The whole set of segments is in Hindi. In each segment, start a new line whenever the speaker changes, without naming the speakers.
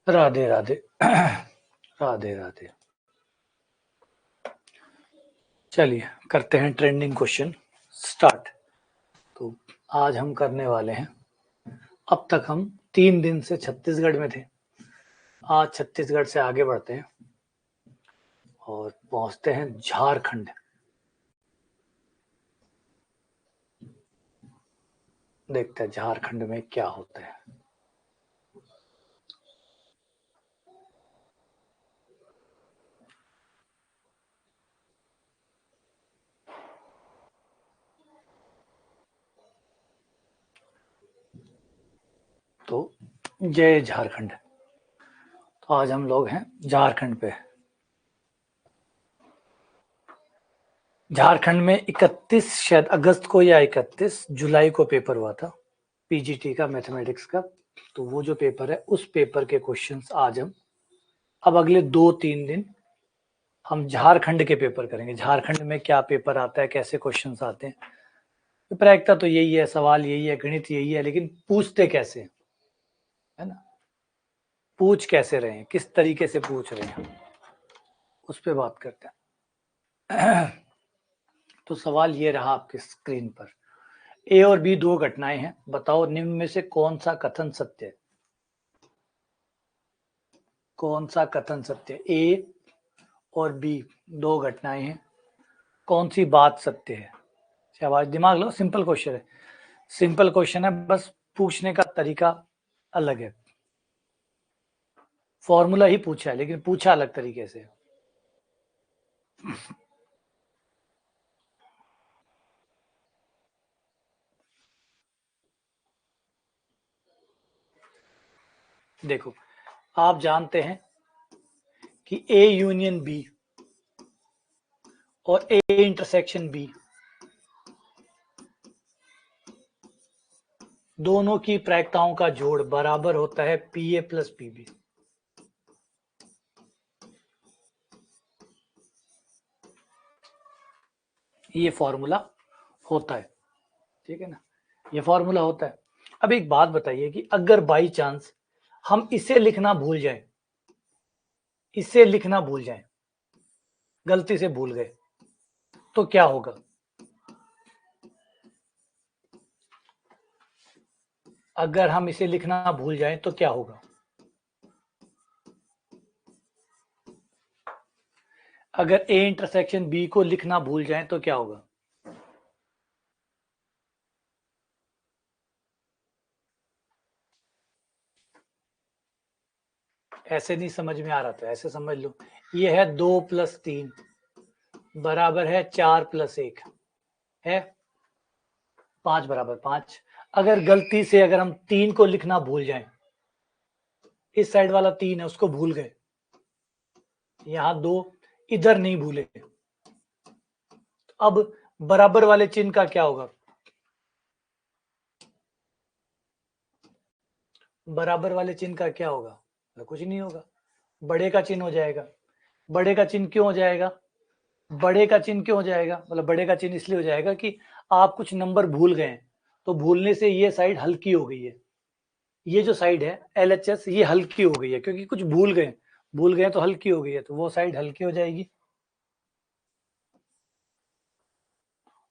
राधे राधे राधे राधे। चलिए करते हैं ट्रेंडिंग क्वेश्चन स्टार्ट। तो आज हम करने वाले हैं, अब तक हम 3 दिन से छत्तीसगढ़ में थे, आज छत्तीसगढ़ से आगे बढ़ते हैं और पहुंचते हैं झारखंड। देखते हैं झारखंड में क्या होता है। तो जय झारखंड। तो आज हम लोग हैं झारखंड पे। झारखंड में 31 शायद अगस्त को या 31 जुलाई को पेपर हुआ था पीजीटी का, मैथमेटिक्स का। तो वो जो पेपर है उस पेपर के क्वेश्चंस आज हम अब अगले 2-3 दिन हम झारखंड के पेपर करेंगे। झारखंड में क्या पेपर आता है, कैसे क्वेश्चंस आते हैं। प्रायिकता तो यही है, सवाल यही है, गणित यही है, लेकिन पूछते कैसे है ना, पूछ कैसे रहे हैं, किस तरीके से पूछ रहे हैं, उस पर बात करते हैं। तो सवाल ये रहा आपके स्क्रीन पर। ए और बी दो घटनाएं हैं, बताओ निम्न में से कौन सा कथन सत्य है। कौन सा कथन सत्य है। ए और बी दो घटनाएं हैं, कौन सी बात सत्य है। शाबाश, दिमाग लो, सिंपल क्वेश्चन है। सिंपल क्वेश्चन है, बस पूछने का तरीका अलग है। फॉर्मूला ही पूछा है लेकिन पूछा अलग तरीके से। देखो, आप जानते हैं कि ए यूनियन बी और ए इंटरसेक्शन बी दोनों की प्रायिकताओं का जोड़ बराबर होता है P A plus P B. ये फॉर्मूला होता है, ठीक है ना, ये फॉर्मूला होता है। अब एक बात बताइए कि अगर बाई चांस हम इसे लिखना भूल जाएं, इसे लिखना भूल जाएं, गलती से भूल गए, तो क्या होगा। अगर हम इसे लिखना भूल जाएं तो क्या होगा। अगर ए इंटरसेक्शन बी को लिखना भूल जाएं तो क्या होगा। ऐसे नहीं समझ में आ रहा, तो ऐसे समझ लो। ये है 2+3 बराबर है 4+1 है 5 बराबर 5। अगर गलती से अगर हम 3 को लिखना भूल जाएं, इस साइड वाला 3 है उसको भूल गए, यहां 2 इधर नहीं भूले, अब बराबर वाले चिन्ह का क्या होगा। बराबर वाले चिन्ह का क्या होगा, तो कुछ नहीं होगा, बड़े का चिन्ह हो जाएगा। बड़े का चिन्ह क्यों हो जाएगा, बड़े का चिन्ह क्यों हो जाएगा, मतलब बड़े का चिन्ह इसलिए हो जाएगा कि आप कुछ नंबर भूल गए, तो भूलने से ये साइड हल्की हो गई है। ये जो साइड है LHS ये हल्की हो गई है, क्योंकि कुछ भूल गए तो हल्की हो गई है, तो वो साइड हल्की हो जाएगी।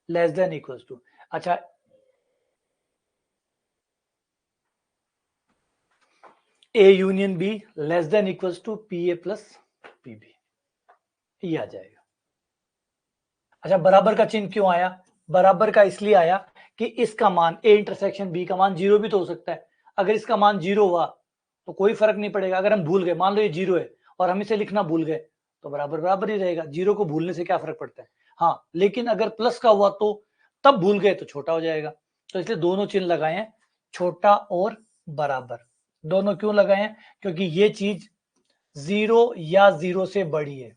लेस देन इक्वल्स टू, अच्छा A union B less than equals to P A plus P B, ये आ जाएगा। अच्छा, बराबर का चिन्ह क्यों आया, बराबर का इसलिए आया कि इसका मान ए इंटरसेक्शन बी का मान 0 भी तो हो सकता है। अगर इसका मान 0 हुआ तो कोई फर्क नहीं पड़ेगा। अगर हम भूल गए, मान लो ये 0 है और हम इसे लिखना भूल गए, तो बराबर बराबर ही रहेगा। 0 को भूलने से क्या फर्क पड़ता है। हाँ, लेकिन अगर प्लस का हुआ तो तब भूल गए तो छोटा हो जाएगा। तो इसलिए दोनों चिन्ह लगाए हैं, छोटा और बराबर। दोनों क्यों लगाए हैं, क्योंकि ये चीज 0 या 0 से बड़ी है।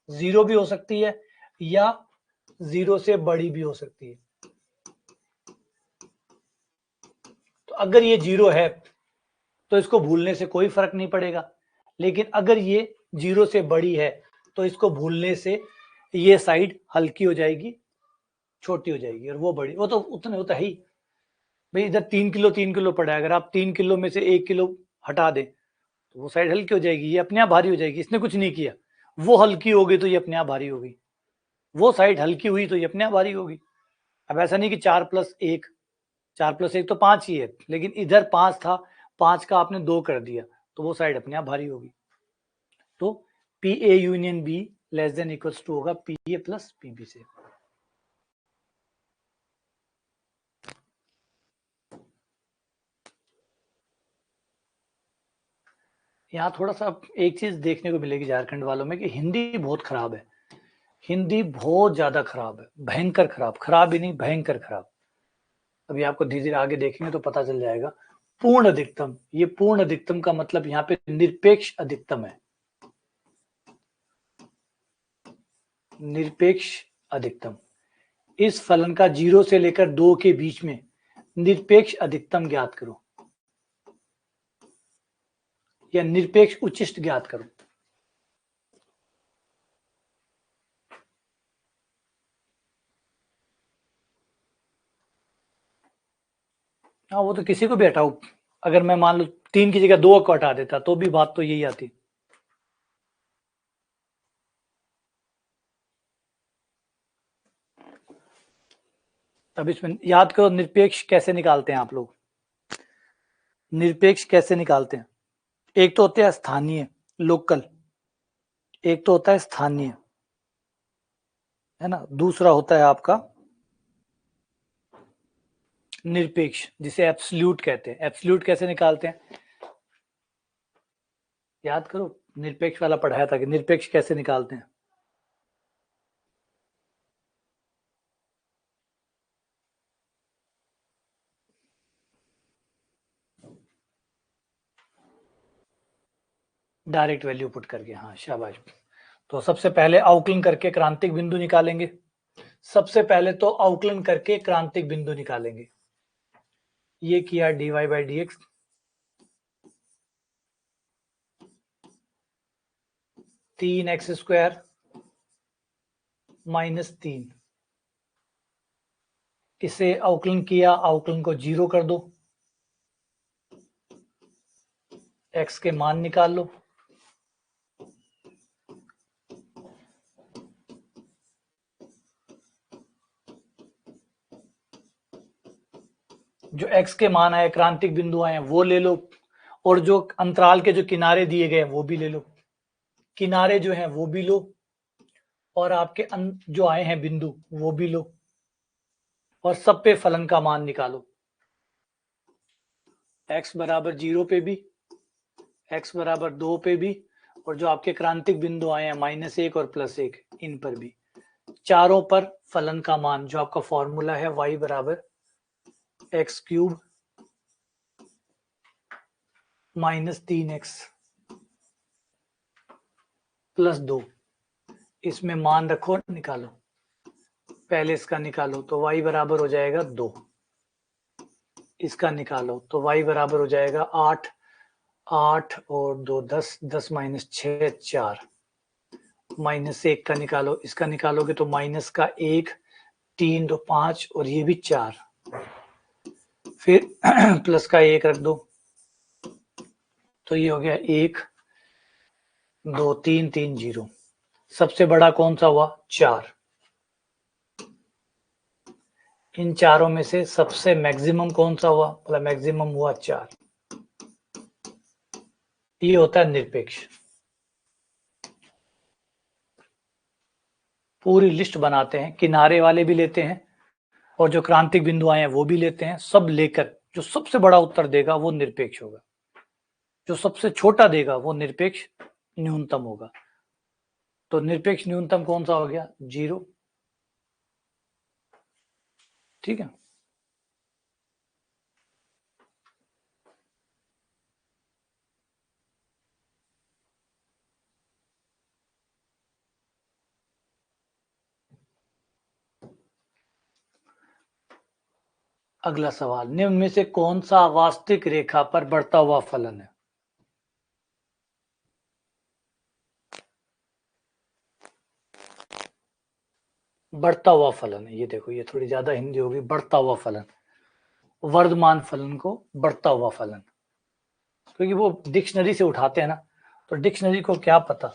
0 भी हो सकती है या 0 से बड़ी भी हो सकती है। तो अगर ये 0 है तो इसको भूलने से कोई फर्क नहीं पड़ेगा, लेकिन अगर ये 0 से बड़ी है तो इसको भूलने से ये साइड हल्की हो जाएगी, छोटी हो जाएगी, और वो बड़ी, वो तो उतने होता है ही। भाई इधर 3 किलो पड़ा है, अगर आप 3 किलो में से 1 किलो हटा दें तो वो साइड हल्की हो जाएगी, ये अपने आप भारी हो जाएगी, इसने कुछ नहीं किया। वो हल्की हो गई तो ये अपने आप भारी हो गई, वो साइड हल्की हुई तो ये अपने आप भारी होगी। अब ऐसा नहीं कि 4+1, 4+1 तो 5 ही है, लेकिन इधर 5 था, 5 का आपने 2 कर दिया तो वो साइड अपने आप भारी होगी। तो P A union B less than equals to होगा P A plus P B से। यहाँ थोड़ा सा एक चीज देखने को मिलेगी झारखंड वालों में कि हिंदी बहुत खराब है, हिंदी बहुत ज्यादा खराब है, भयंकर खराब, खराब ही नहीं भयंकर खराब। अभी आपको धीरे धीरे आगे देखेंगे तो पता चल जाएगा। पूर्ण अधिकतम, ये पूर्ण अधिकतम का मतलब यहाँ पे निरपेक्ष अधिकतम है, निरपेक्ष अधिकतम। इस फलन का 0 से लेकर 2 के बीच में निरपेक्ष अधिकतम ज्ञात करो या निरपेक्ष उच्चिष्ट ज्ञात करो। हाँ वो तो किसी को भी हटाओ, अगर मैं मान लो 3 की जगह 2 को हटा देता तो भी बात तो यही आती। अब इसमें याद करो निरपेक्ष कैसे निकालते हैं आप लोग, निरपेक्ष कैसे निकालते हैं। एक तो होता है स्थानीय, लोकल, एक तो होता है स्थानीय, है ना, दूसरा होता है आपका निरपेक्ष, जिसे एब्सोल्यूट कहते हैं। एब्सोल्यूट कैसे निकालते हैं, याद करो, निरपेक्ष वाला पढ़ाया था कि निरपेक्ष कैसे निकालते हैं। डायरेक्ट वैल्यू पुट करके, हाँ शाबाश। तो सबसे पहले अवकलन करके क्रांतिक बिंदु निकालेंगे, सबसे पहले तो अवकलन करके क्रांतिक बिंदु निकालेंगे। ये किया dy by D x, 3x² -3, इसे अवकलन किया, अवकलन को 0 कर दो, x के मान निकाल लो, जो x के मान आए, क्रांतिक बिंदु आए वो ले लो, और जो अंतराल के जो किनारे दिए गए वो भी ले लो, किनारे जो हैं वो भी लो, और आपके जो आए हैं बिंदु वो भी लो, और सब पे फलन का मान निकालो। x बराबर 0 पे भी, x बराबर 2 पे भी, और जो आपके क्रांतिक बिंदु आए हैं -1 और +1 इन पर भी, चारों पर फलन का मान जो आपका फॉर्मूला है y बराबर x³ -3x + 2, इसमें मान रखो, निकालो, पहले इसका निकालो तो y बराबर हो जाएगा 2, इसका निकालो तो y बराबर हो जाएगा 8, 8 और 2 10, 10 -6 4, -1 का निकालो, इसका निकालोगे तो -1, 3 2 5 और ये भी 4, फिर प्लस का 1 रख दो तो ये हो गया 1 2 3 3 0। सबसे बड़ा कौन सा हुआ, 4। इन चारों में से सबसे मैक्सिमम कौन सा हुआ, मतलब मैक्सिमम हुआ 4। ये होता है निरपेक्ष। पूरी लिस्ट बनाते हैं, किनारे वाले भी लेते हैं और जो क्रांतिक बिंदु आए हैं वो भी लेते हैं, सब लेकर जो सबसे बड़ा उत्तर देगा वो निरपेक्ष होगा, जो सबसे छोटा देगा वो निरपेक्ष न्यूनतम होगा। तो निरपेक्ष न्यूनतम कौन सा हो गया, 0। ठीक है, अगला सवाल, निम्न में से कौन सा वास्तविक रेखा पर बढ़ता हुआ फलन है। बढ़ता हुआ फलन है, ये देखो, ये थोड़ी ज्यादा हिंदी होगी, बढ़ता हुआ फलन, वर्धमान फलन को बढ़ता हुआ फलन। क्योंकि वो डिक्शनरी से उठाते हैं ना, तो डिक्शनरी को क्या पता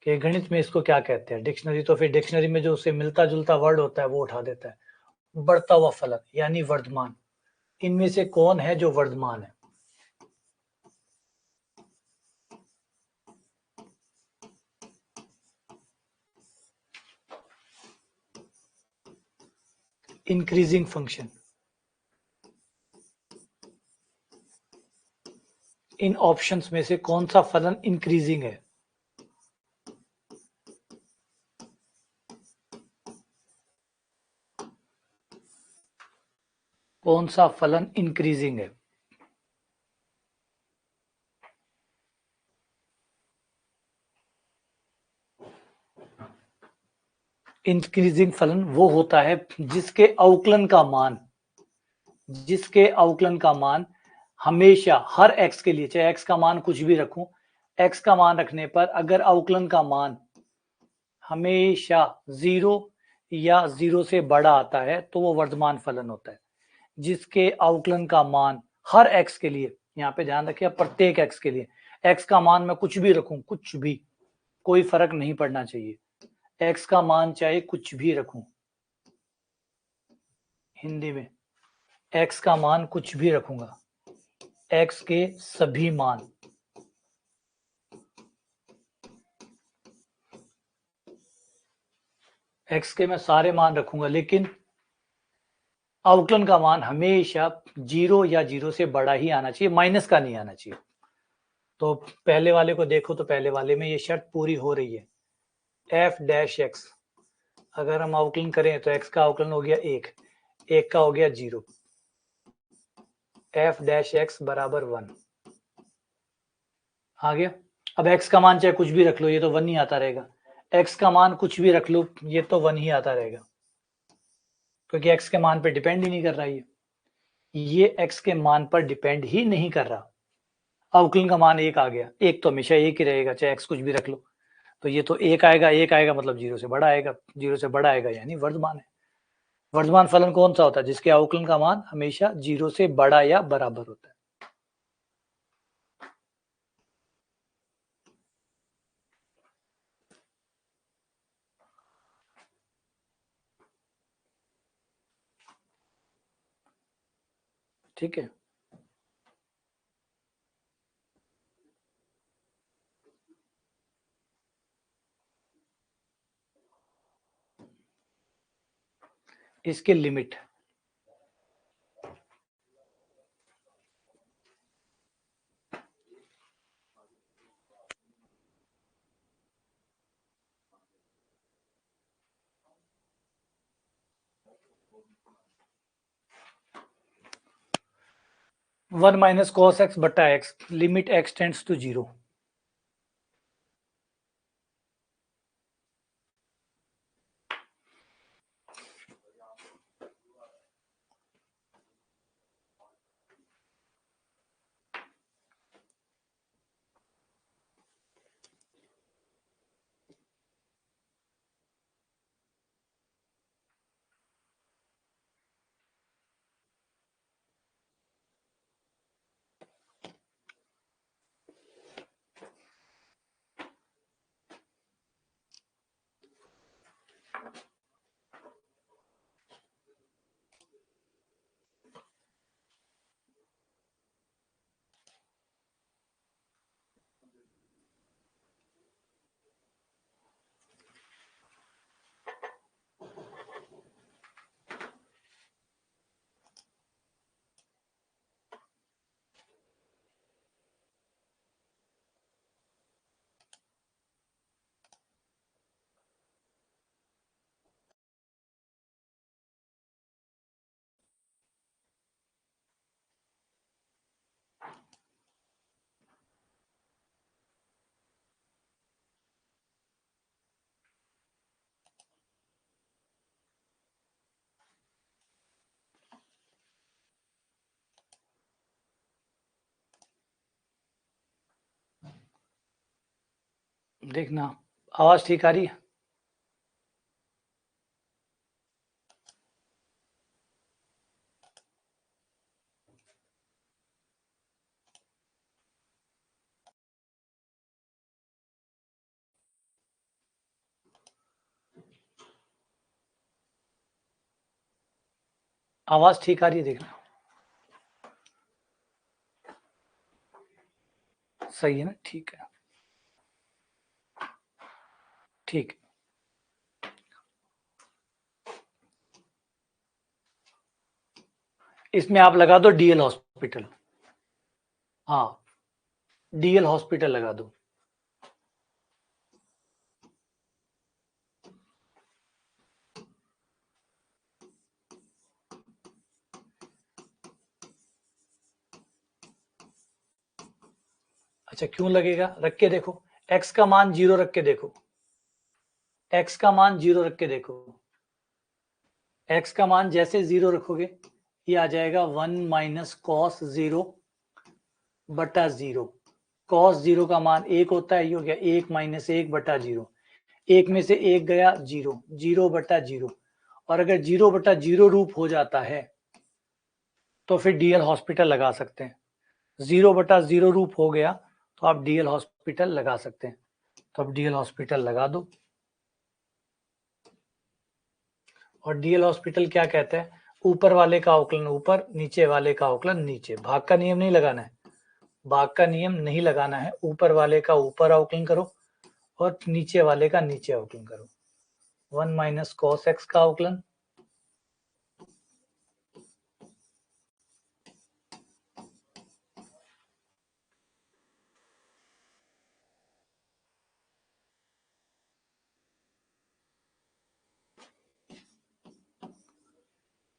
कि गणित में इसको क्या कहते हैं। डिक्शनरी तो फिर डिक्शनरी में जो उससे मिलता जुलता वर्ड होता है वो उठा देता है। बढ़ता हुआ फलन यानी वर्धमान, इनमें से कौन है जो वर्धमान है? Increasing function. इन ऑप्शंस में से कौन सा फलन इंक्रीजिंग है? कौन सा फलन इंक्रीजिंग है? इंक्रीजिंग फलन वो होता है जिसके अवकलन का मान हमेशा हर x के लिए, चाहे x का मान कुछ भी रखूं, x का मान रखने पर अगर अवकलन का मान हमेशा 0 या 0 से बड़ा आता है तो वो वर्धमान फलन होता है। जिसके अवकलन का मान हर x के लिए, यहाँ पे ध्यान रखिए प्रत्येक x के लिए, x का मान मैं कुछ भी रखूं, कुछ भी, कोई फर्क नहीं पड़ना चाहिए, x का मान चाहे कुछ भी रखूं, हिंदी में x का मान कुछ भी रखूंगा, x के सभी मान, x के मैं सारे मान रखूंगा, लेकिन अवकलन का मान हमेशा 0 या 0 से बड़ा ही आना चाहिए, माइनस का नहीं आना चाहिए। तो पहले वाले को देखो, तो पहले वाले में ये शर्त पूरी हो रही है। f डैश x अगर हम अवकलन करें तो x का अवकलन हो गया 1, 1 का हो गया 0, f डैश x बराबर 1 आ गया। अब x का मान चाहे कुछ भी रख लो, ये तो 1 ही आता रहेगा, x का मान कुछ भी रख लो, ये तो 1 ही आता रहेगा, क्योंकि x के मान पर डिपेंड ही नहीं कर रहा है, ये x के मान पर डिपेंड ही नहीं कर रहा। अवकलन का मान 1 आ गया, 1 तो हमेशा 1 ही रहेगा, चाहे x कुछ भी रख लो, तो ये तो 1 आएगा, 1 आएगा मतलब 0 से बड़ा आएगा, 0 से बड़ा आएगा यानी वर्धमान है। वर्धमान फलन कौन सा होता है? जिसके अवकलन का मान हमेशा 0 से बड़ा या बराबर होता है। ठीक है, इसके लिमिट 1 माइनस कॉस एक्स बटा X, limit X tends to 0। देखना आवाज ठीक आ रही है? आवाज ठीक आ रही है? देखना सही है ना? ठीक है, ठीक है। इसमें आप लगा दो डीएल हॉस्पिटल। हाँ, डीएल हॉस्पिटल लगा दो। अच्छा, क्यों लगेगा? रख के देखो, x का मान 0 रख के देखो, x का मान 0 रख के देखो। x का मान जैसे 0 रखोगे ये आ जाएगा 1 माइनस कॉस 0 बटा 0। कॉस 0 का मान 1 होता है, ये हो गया 1 माइनस 1 बटा 0। 1 में से 1 गया 0, 0 बटा 0। और अगर 0 बटा 0 रूप हो जाता है तो फिर डीएल हॉस्पिटल लगा सकते हैं। 0 बटा 0 रूप हो गया तो आप डीएल हॉस्पिटल लगा सकते हैं। तो अब डीएल हॉस्पिटल लगा दो। और डीएल हॉस्पिटल क्या कहता है? ऊपर वाले का अवकलन ऊपर, नीचे वाले का अवकलन नीचे। भाग का नियम नहीं लगाना है, भाग का नियम नहीं लगाना है। ऊपर वाले का ऊपर अवकलन करो और नीचे वाले का नीचे अवकलन करो। 1 माइनस कॉस एक्स का अवकलन,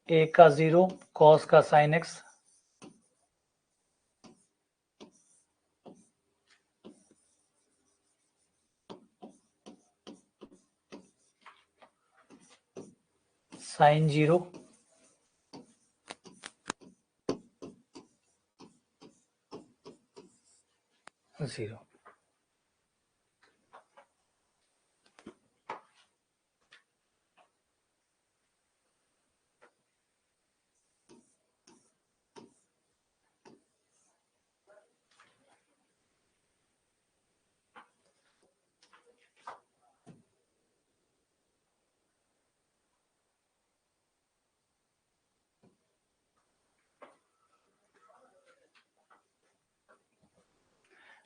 ए का 0 कॉस का साइन एक्स, साइन 0 0।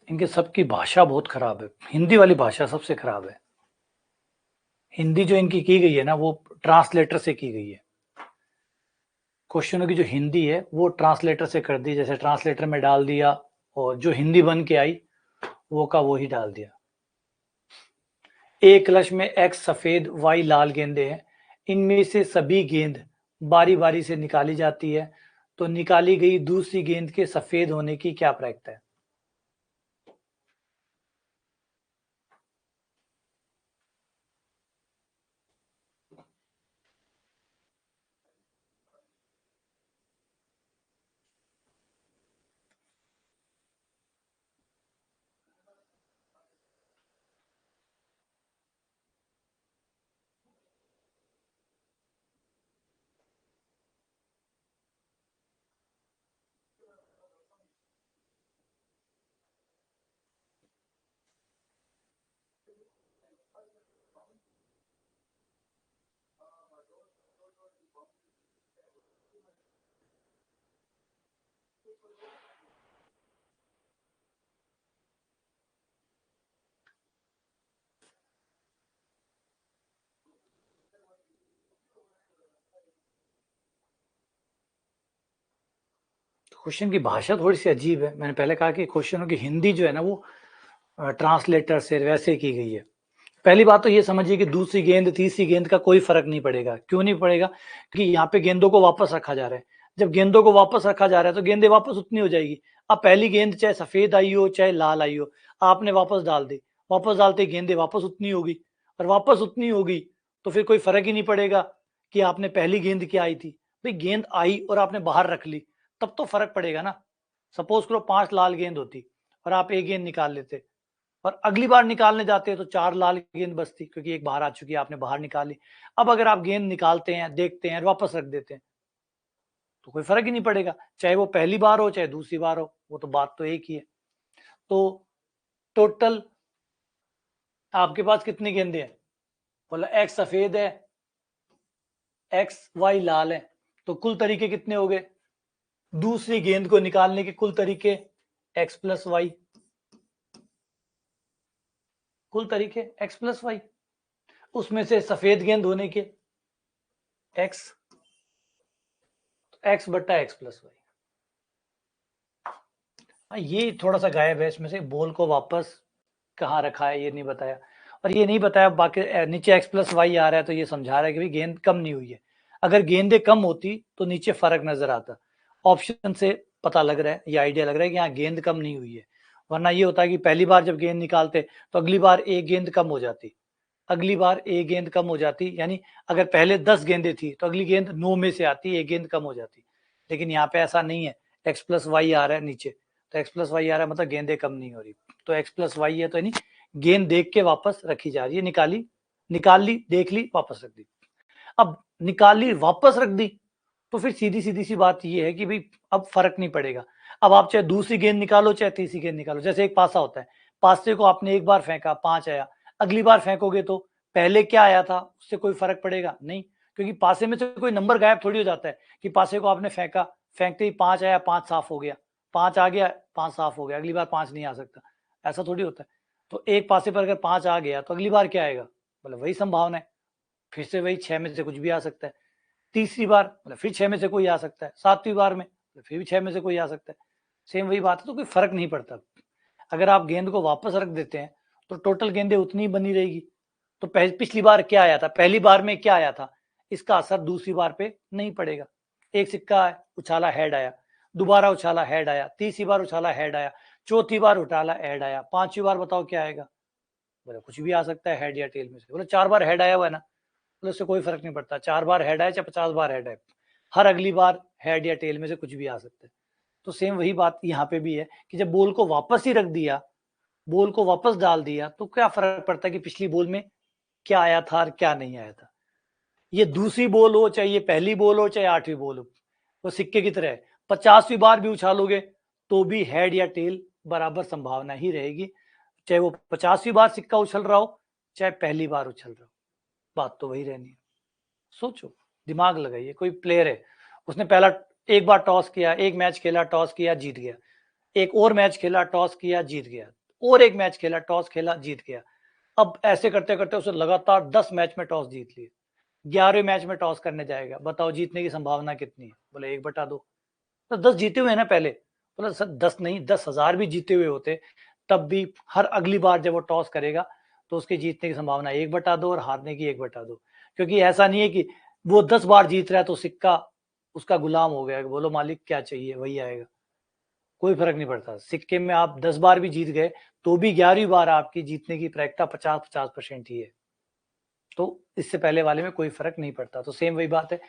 इनके सबकी भाषा बहुत खराब है, हिंदी वाली भाषा सबसे खराब है। हिंदी जो इनकी की गई है ना वो ट्रांसलेटर से की गई है। क्वेश्चनों की जो हिंदी है वो ट्रांसलेटर से कर दी, जैसे ट्रांसलेटर में डाल दिया और जो हिंदी बन के आई वो का वो ही डाल दिया। एक कलश में एक्स सफेद वाई लाल गेंदे हैं, इनमें से सभी गेंद बारी बारी से निकाली जाती है, तो निकाली गई दूसरी गेंद के सफेद होने की क्या प्रायिकता है? क्वेश्चन की भाषा थोड़ी सी अजीब है। मैंने पहले कहा कि क्वेश्चनों की हिंदी जो है ना वो ट्रांसलेटर से वैसे की गई है। पहली बात तो ये समझिए कि दूसरी गेंद तीसरी गेंद का कोई फर्क नहीं पड़ेगा। क्यों नहीं पड़ेगा? क्योंकि यहाँ पे गेंदों को वापस रखा जा रहा है। जब गेंदों को वापस रखा जा रहा है तो गेंदें वापस उतनी हो जाएगी। अब पहली गेंद चाहे सफेद आई हो चाहे लाल आई हो, आपने वापस डाल दी, वापस डालते गेंदें वापस उतनी होगी। और वापस उतनी होगी तो फिर कोई फर्क ही नहीं पड़ेगा कि आपने पहली गेंद क्या आई थी। भाई गेंद आई और आपने बाहर रख ली तब तो फर्क पड़ेगा ना। सपोज करो 5 लाल गेंद होती और आप एक गेंद निकाल लेते और अगली बार निकालने जाते हैं तो 4 लाल गेंद बचती, क्योंकि एक बाहर आ चुकी है, आपने बाहर निकाली। अब अगर आप गेंद निकालते हैं, देखते हैं, वापस रख देते हैं तो कोई फर्क ही नहीं पड़ेगा, चाहे वो पहली बार हो चाहे दूसरी बार हो, वो तो बात तो एक ही है। तो टोटल आपके पास कितनी गेंदें हैं? बोला एक्स सफेद है, एक्स वाई लाल है, तो कुल तरीके कितने हो गए? दूसरी गेंद को निकालने के कुल तरीके x प्लस वाई, कुल तरीके x प्लस वाई, उसमें से सफेद गेंद होने के x, x बट्टा x प्लस वाई। ये थोड़ा सा गायब है इसमें से, बॉल को वापस कहाँ रखा है ये नहीं बताया, और ये नहीं बताया बाकी नीचे x प्लस वाई आ रहा है, तो ये समझा रहा है कि भाई गेंद कम नहीं हुई है। अगर गेंदें कम होती तो नीचे फर्क नजर आता। ऑप्शन से पता लग रहा है, ये आइडिया लग रहा है कि यहाँ गेंद कम नहीं हुई है, वरना ये होता है कि पहली बार जब गेंद निकालते तो अगली बार एक गेंद कम हो जाती, अगली बार एक गेंद कम हो जाती, यानी अगर पहले 10 गेंदें थी तो अगली गेंद 9 में से आती, एक गेंद कम हो जाती। लेकिन यहाँ पे ऐसा नहीं है, x प्लस वाई आ रहा है नीचे, तो x प्लस वाई आ रहा है मतलब गेंदें कम नहीं हो रही, तो x प्लस वाई है तो यानी गेंद देख के वापस रखी जा रही है, निकाल ली, देख ली, वापस रख दी। अब निकाल ली वापस रख दी, तो फिर सीधी सी बात ये है कि भाई अब फर्क नहीं पड़ेगा। अब आप चाहे दूसरी गेंद निकालो चाहे तीसरी गेंद निकालो, जैसे एक पासा होता है, पासे को आपने एक बार फेंका 5 आया, अगली बार फेंकोगे तो पहले क्या आया था उससे कोई फर्क पड़ेगा नहीं, क्योंकि पासे में से कोई नंबर गायब थोड़ी हो जाता है कि पासे को आपने फेंका, फेंकते ही 5 आया, 5 साफ हो गया, 5 आ गया, 5 साफ हो गया, अगली बार 5 नहीं आ सकता, ऐसा थोड़ी होता है। तो एक पासे पर अगर 5 आ गया तो अगली बार क्या आएगा, मतलब वही संभावना है, फिर से वही 6 में से कुछ भी आ सकता है, तीसरी बार मतलब फिर 6 में से कोई आ सकता है, 7वीं बार में फिर भी 6 में से कोई आ सकता है, सेम वही बात है, तो कोई फर्क नहीं पड़ता। अगर आप गेंद को वापस रख देते हैं तो टोटल गेंदें उतनी ही बनी रहेगी। तो पिछली बार क्या आया था, पहली बार में क्या आया था, इसका असर दूसरी बार पे नहीं पड़ेगा। एक सिक्का उछाला हेड आया, दोबारा उछाला हेड आया, तीसरी बार उछाला हेड आया, चौथी बार उछाला हेड आया, 5वीं बार बताओ क्या आएगा, बोले कुछ भी आ सकता है हेड या टेल में से, बोले 4 बार हेड आया हुआ है ना, बोले उससे कोई फर्क नहीं पड़ता, 4 बार हेड आया चाहे 50 बार हेड आए, हर अगली बार हेड या टेल में से कुछ भी आ सकता है। तो सेम वही बात यहाँ पे भी है कि जब बॉल को वापस ही रख दिया, बॉल को वापस डाल दिया, तो क्या फर्क पड़ता है कि पिछली बॉल में क्या आया था और क्या नहीं आया था। ये दूसरी बॉल हो चाहे ये पहली बॉल हो चाहे 8वीं बॉल हो, वो सिक्के की तरह है, 50वीं बार भी उछालोगे तो भी हेड या टेल बराबर संभावना ही रहेगी, चाहे वो 50वीं बार सिक्का उछल रहा हो चाहे पहली बार उछल रहा हो, बात तो वही रहनी है। सोचो, दिमाग लगाइए, कोई प्लेयर है, उसने पहला एक बार टॉस किया, एक मैच खेला, टॉस किया, जीत गया, एक और मैच खेला, टॉस किया, जीत गया, और एक मैच खेला, टॉस खेला, जीत गया। अब ऐसे करते करते उसने लगातार 10 मैच में टॉस जीत लिए, 11वें मैच में टॉस करने जाएगा, बताओ जीतने की संभावना कितनी है, बोले 1/2, तो 10 जीते हुए हैं ना पहले, बोले सर 10 नहीं 10,000 भी जीते हुए होते तब भी हर अगली बार जब वो टॉस करेगा तो उसके जीतने की संभावना 1/2 और हारने की 1/2, क्योंकि ऐसा नहीं है कि वो 10 बार जीत रहा है तो सिक्का उसका गुलाम हो गया, बोलो मालिक क्या चाहिए वही आएगा, कोई फर्क नहीं पड़ता। सिक्के में आप 10 बार भी जीत गए तो भी 11वीं बार आपकी जीतने की प्रायिकता 50-50% ही है, तो इससे पहले वाले में कोई फर्क नहीं पड़ता। तो सेम वही बात है,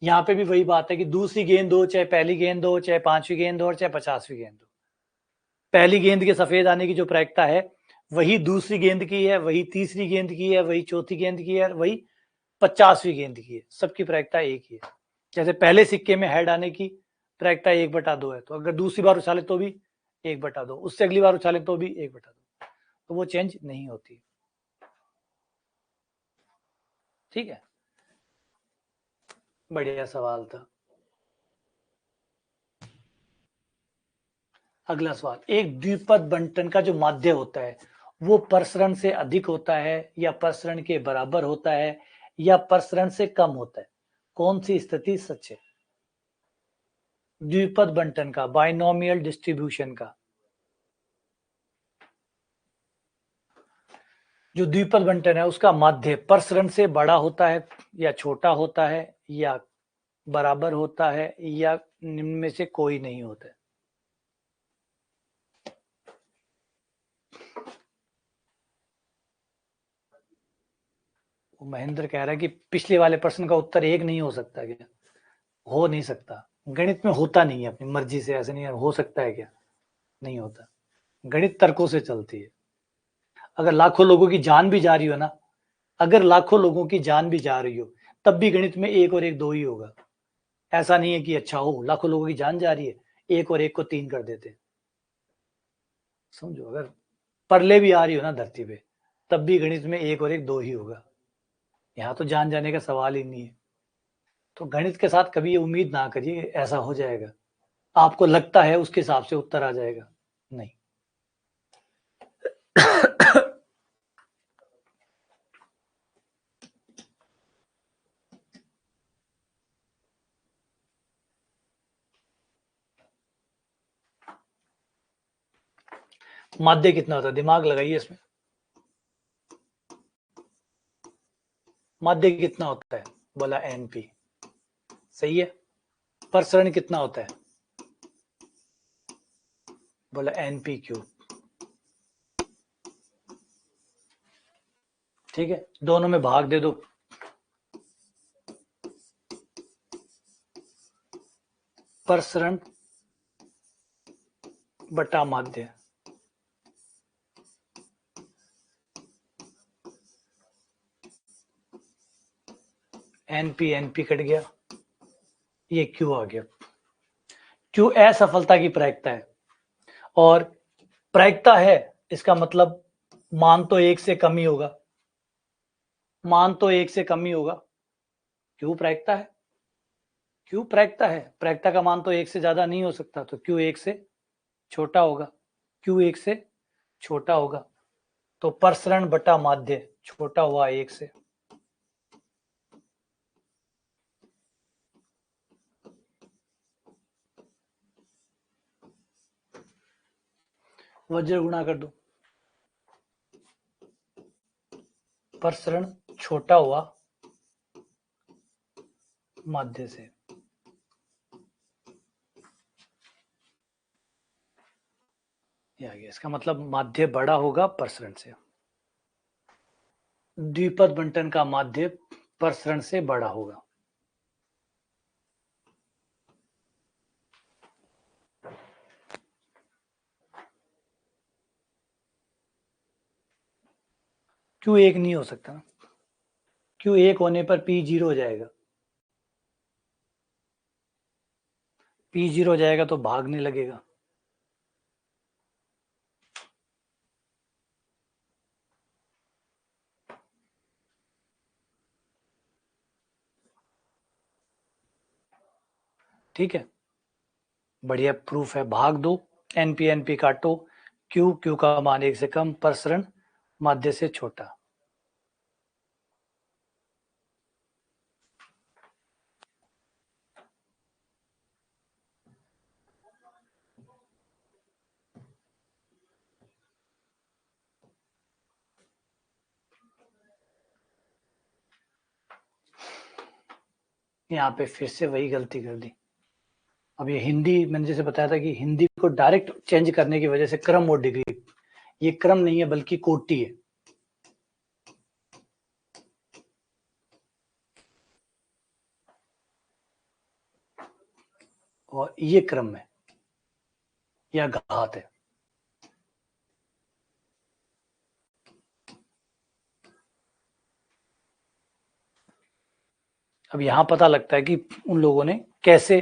यहाँ पे भी वही बात है कि दूसरी गेंद हो चाहे पहली गेंद हो चाहे 5वीं गेंद हो और चाहे 50वीं गेंद हो, पहली गेंद के सफेद आने की जो प्रायिकता है वही दूसरी गेंद की है, वही तीसरी गेंद की है, वही चौथी गेंद की है, वही 50वीं गेंद की है, सबकी प्रायिकता एक ही है। जैसे पहले सिक्के में हेड आने की प्रायिकता 1/2 है, तो अगर दूसरी बार उछाले तो भी 1/2, उससे अगली बार उछाले तो भी 1/2, तो वो चेंज नहीं होती। ठीक है, बढ़िया सवाल था। अगला सवाल, एक द्विपद बंटन का जो माध्य होता है वो प्रसरण से अधिक होता है या प्रसरण के बराबर होता है या प्रसरण से कम होता है, कौन सी स्थिति सच है? द्विपद बंटन का, बाइनोमियल डिस्ट्रीब्यूशन का, जो द्विपद बंटन है उसका माध्य प्रसरण से बड़ा होता है या छोटा होता है या बराबर होता है या निम्न में से कोई नहीं होता है। महेंद्र कह रहा है कि पिछले वाले प्रश्न का उत्तर एक नहीं हो सकता क्या? हो नहीं सकता, गणित में होता नहीं है अपनी मर्जी से, ऐसे नहीं हो सकता है क्या? नहीं होता, गणित तर्कों से चलती है। अगर लाखों लोगों की जान भी जा रही हो ना, अगर लाखों लोगों की जान भी जा रही हो तब भी गणित में 1 और 1 2 ही होगा। ऐसा नहीं है कि अच्छा हो लाखों लोगों की जान जा रही है 1 और 1 को 3 कर देते, समझो। अगर परले भी आ रही हो ना धरती पे तब भी गणित में 1 और 1 2 ही होगा, यहाँ तो जान जाने का सवाल ही नहीं है। तो गणित के साथ कभी ये उम्मीद ना करिए ऐसा हो जाएगा, आपको लगता है उसके हिसाब से उत्तर आ जाएगा, नहीं। माध्य कितना होता है, दिमाग लगाइए इसमें। माध्य कितना होता है, बोला एनपी, सही है। प्रसरण कितना होता है, बोला एनपी क्यूब, ठीक है। दोनों में भाग दे दो, प्रसरण बटा माध्य, एनपी एनपी कट गया, ये क्यू आ गया। क्यू असफलता की प्रायिकता है, और प्रायिकता है इसका मतलब मान तो एक से कम ही होगा, मान तो एक से कम ही होगा। क्यू प्रायिकता है, क्यू प्रायिकता है, प्रायिकता का मान तो एक से ज्यादा नहीं हो सकता, तो क्यू एक से छोटा होगा, क्यू एक से छोटा होगा, तो प्रसरण बटा माध्य छोटा हुआ एक से। वज्र गुणा कर दो, प्रसरण छोटा हुआ माध्य से, ये आ गया। इसका मतलब माध्य बड़ा होगा प्रसरण से, द्विपद बंटन का माध्य प्रसरण से बड़ा होगा। क्यू एक नहीं हो सकता, क्यू एक होने पर पी जीरो हो जाएगा, पी जीरो हो जाएगा तो भागने लगेगा। ठीक है, बढ़िया प्रूफ है, भाग दो, एनपी एनपी काटो, क्यू क्यू का मान एक से कम, प्रसरण माध्य से छोटा। यहाँ पे फिर से वही गलती कर दी। अब ये हिंदी, मैंने जैसे बताया था कि हिंदी को डायरेक्ट चेंज करने की वजह से क्रम और डिग्री, ये क्रम नहीं है बल्कि कोटि है, और ये क्रम है या घात है। अब यहां पता लगता है कि उन लोगों ने कैसे,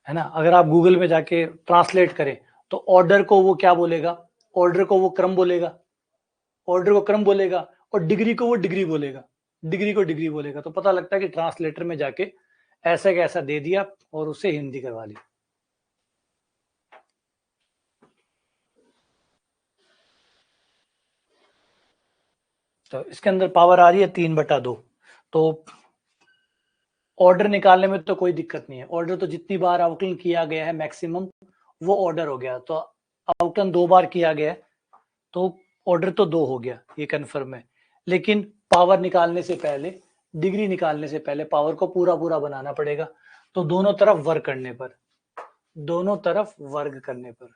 है ना, अगर आप गूगल में जाके ट्रांसलेट करें तो ऑर्डर को वो क्या बोलेगा, ऑर्डर को वो क्रम बोलेगा, ऑर्डर को क्रम बोलेगा, और डिग्री को वो डिग्री बोलेगा, डिग्री को डिग्री बोलेगा, तो पता लगता है कि ट्रांसलेटर में जाके ऐसा कैसा दे दिया और उसे हिंदी करवा ली। तो इसके अंदर पावर आ रही है 3/2, तो ऑर्डर निकालने में तो कोई दिक्कत नहीं है, ऑर्डर तो जितनी बार आउटलाइन किया गया है मैक्सिमम वो ऑर्डर हो गया, तो आउटलाइन 2 बार किया गया तो ऑर्डर तो 2 हो गया, ये कंफर्म है। लेकिन पावर निकालने से पहले, डिग्री निकालने से पहले पावर को पूरा पूरा बनाना पड़ेगा, तो दोनों तरफ वर्ग करने पर, दोनों तरफ वर्ग करने पर,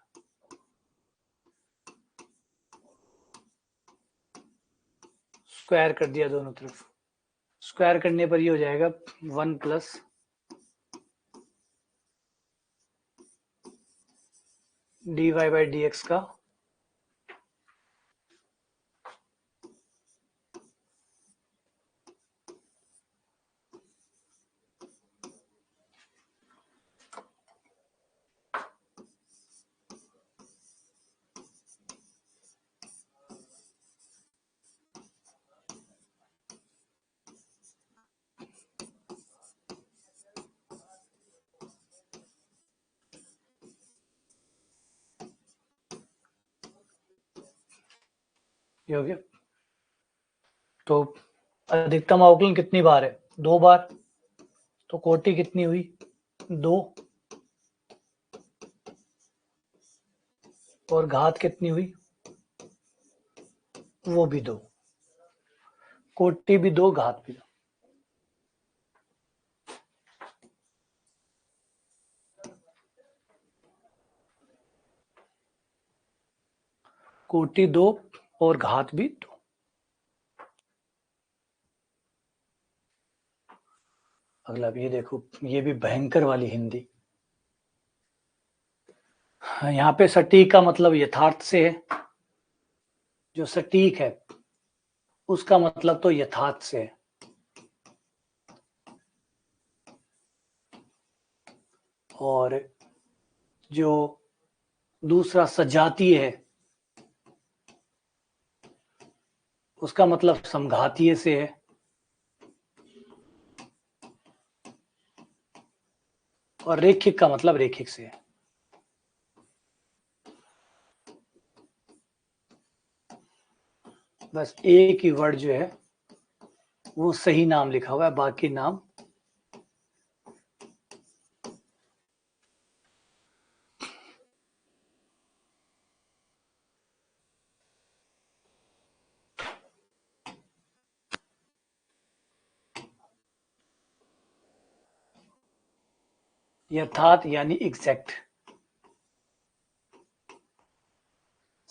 स्क्वायर कर दिया दोनों तरफ, स्क्वायर करने पर ये हो जाएगा 1 प्लस dy बाई dx का ये हो गया। तो अधिकतम अवकलन कितनी बार है? 2 बार। तो कोटि कितनी हुई? 2। और घात कितनी हुई? वो भी 2। कोटि भी 2, घात भी 2। कोटि 2 और घात भी 2। अगला भी ये देखो, ये भी भयंकर वाली हिंदी। यहाँ पे सटीक का मतलब यथार्थ से है। जो सटीक है उसका मतलब तो यथार्थ से है। और जो दूसरा सजातीय है उसका मतलब समघातीय से है। और रेखिक का मतलब रेखिक से है। बस एक ही वर्ड जो है वो सही नाम लिखा हुआ है, बाकी नाम यथार्थ यानी एग्जैक्ट,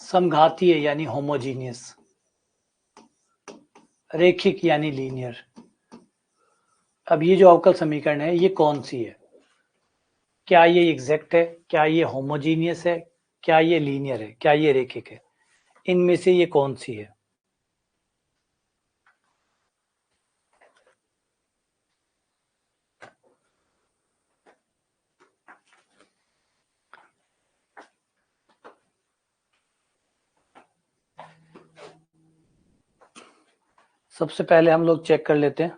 समघातीय यानी होमोजीनियस, रेखिक यानी लीनियर। अब ये जो अवकल समीकरण है ये कौन सी है? क्या ये एग्जैक्ट है? क्या ये होमोजीनियस है? क्या ये लीनियर है? क्या ये रेखिक है? इनमें से ये कौन सी है? सबसे पहले हम लोग चेक कर लेते हैं।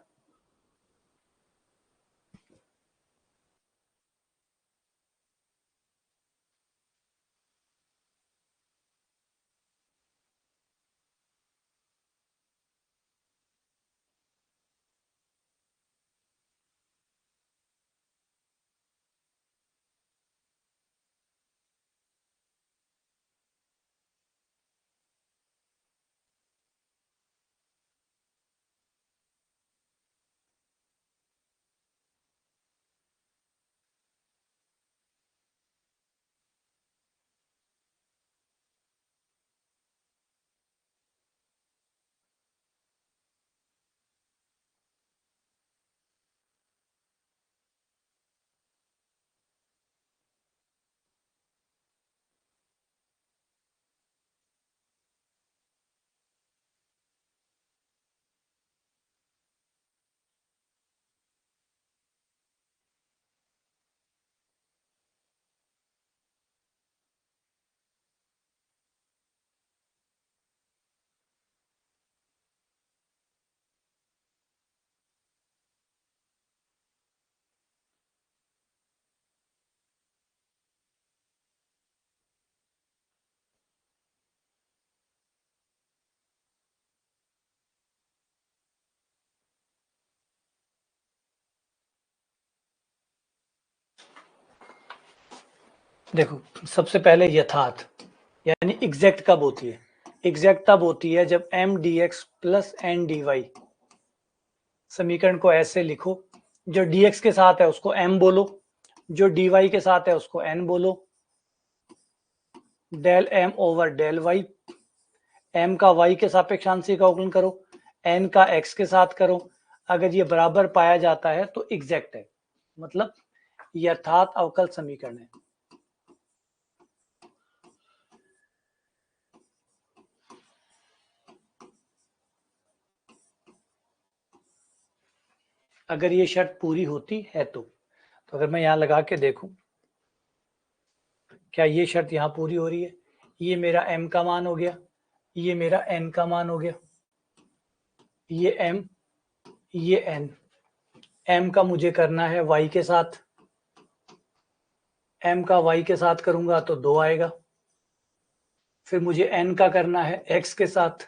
देखो, सबसे पहले यथार्थ यानी एग्जैक्ट कब होती है? एग्जैक्ट तब होती है जब M D X plus N D Y, समीकरण को ऐसे लिखो, जो dx के साथ है उसको m बोलो, जो dy के साथ है उसको n बोलो, del m over del y, m का y के सापेक्ष आंशिक अवकलन करो, n का x के साथ करो। अगर ये बराबर पाया जाता है तो एग्जैक्ट है, मतलब यथार्थ अवकल समीकरण है। अगर ये शर्त पूरी होती है तो अगर मैं यहां लगा के देखूं, क्या ये शर्त यहां पूरी हो रही है? ये मेरा m का मान हो गया, ये मेरा n का मान हो गया, ये m, ये n, m का मुझे करना है y के साथ, m का y के साथ करूंगा तो 2 आएगा। फिर मुझे n का करना है x के साथ,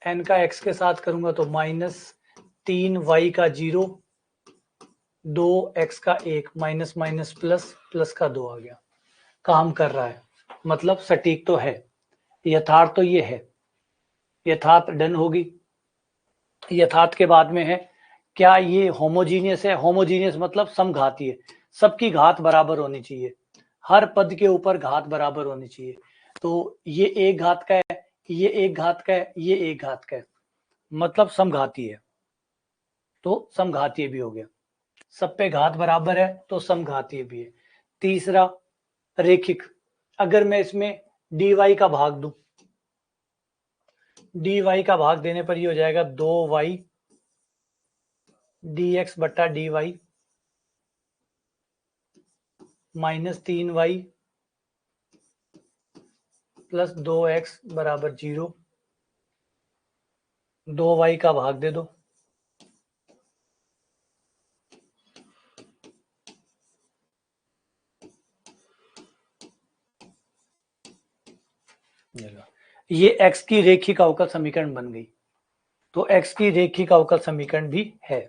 n का x के साथ करूंगा तो -3y का 0, 2x का 1, माइनस माइनस प्लस, प्लस का 2 आ गया। काम कर रहा है, मतलब सटीक तो है, यथार्थ तो ये है, यथार्थ डन होगी। यथार्थ के बाद में है क्या ये होमोजीनियस है? होमोजीनियस मतलब समघातीय, सबकी घात बराबर होनी चाहिए, हर पद के ऊपर घात बराबर होनी चाहिए। तो ये एक घात का है, ये एक घात का है, ये एक घात का है, मतलब समघातीय है, तो समघातीय भी हो गया। सब पे घात बराबर है तो समघातीय भी है। तीसरा रेखिक, अगर मैं इसमें dy का भाग दूं, dy का भाग देने पर ये हो जाएगा 2y dx बट्टा dy -3y प्लस 2x बराबर 0, 2y का भाग दे दो, ये x की रेखिक अवकल समीकरण बन गई। तो x की रेखिक अवकल समीकरण भी है,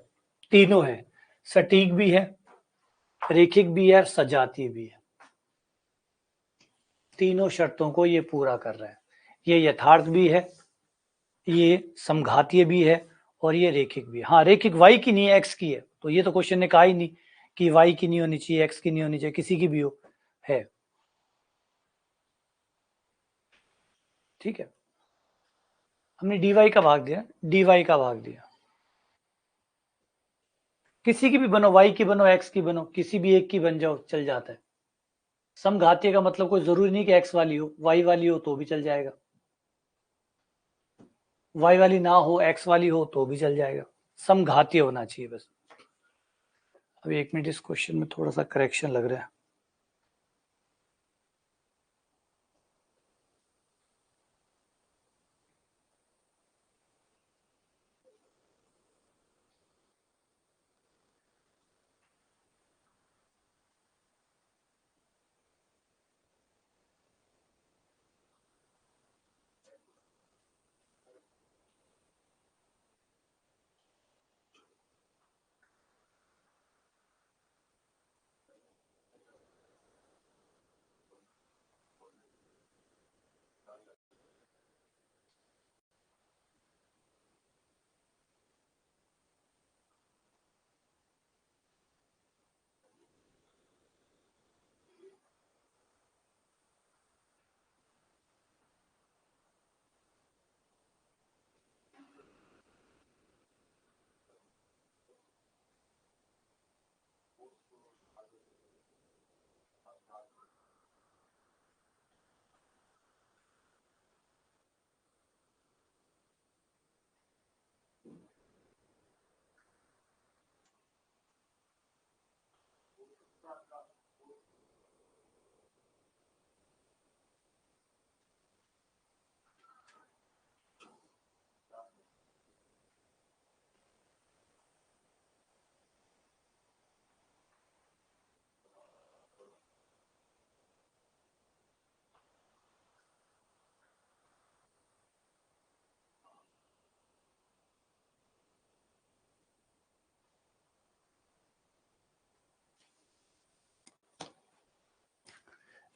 तीनों है, सटीक भी है, रेखिक भी है, सजातीय भी है, तीनों शर्तों को ये पूरा कर रहा है। ये यथार्थ भी है, ये समघातीय भी है, और ये रेखिक भी है। हाँ, रेखिक y की नहीं है, x की है, तो ये तो क्वेश्चन ने कहा ही नहीं कि y की नहीं होनी चाहिए, x की नहीं होनी चाहिए, किसी की भी हो, है। ठीक है, हमने dy का भाग दिया, dy का भाग दिया, किसी की भी बनो, y की बनो, x की बनो, किसी भी एक की बन जाओ, चल जाता है। समघातीय का मतलब कोई जरूरी नहीं कि x वाली हो, y वाली हो तो भी चल जाएगा, y वाली ना हो, x वाली हो तो भी चल जाएगा, समघातीय होना चाहिए बस। अब 1 मिनट, इस क्वेश्चन में थोड़ा सा करेक्शन लग रहा है।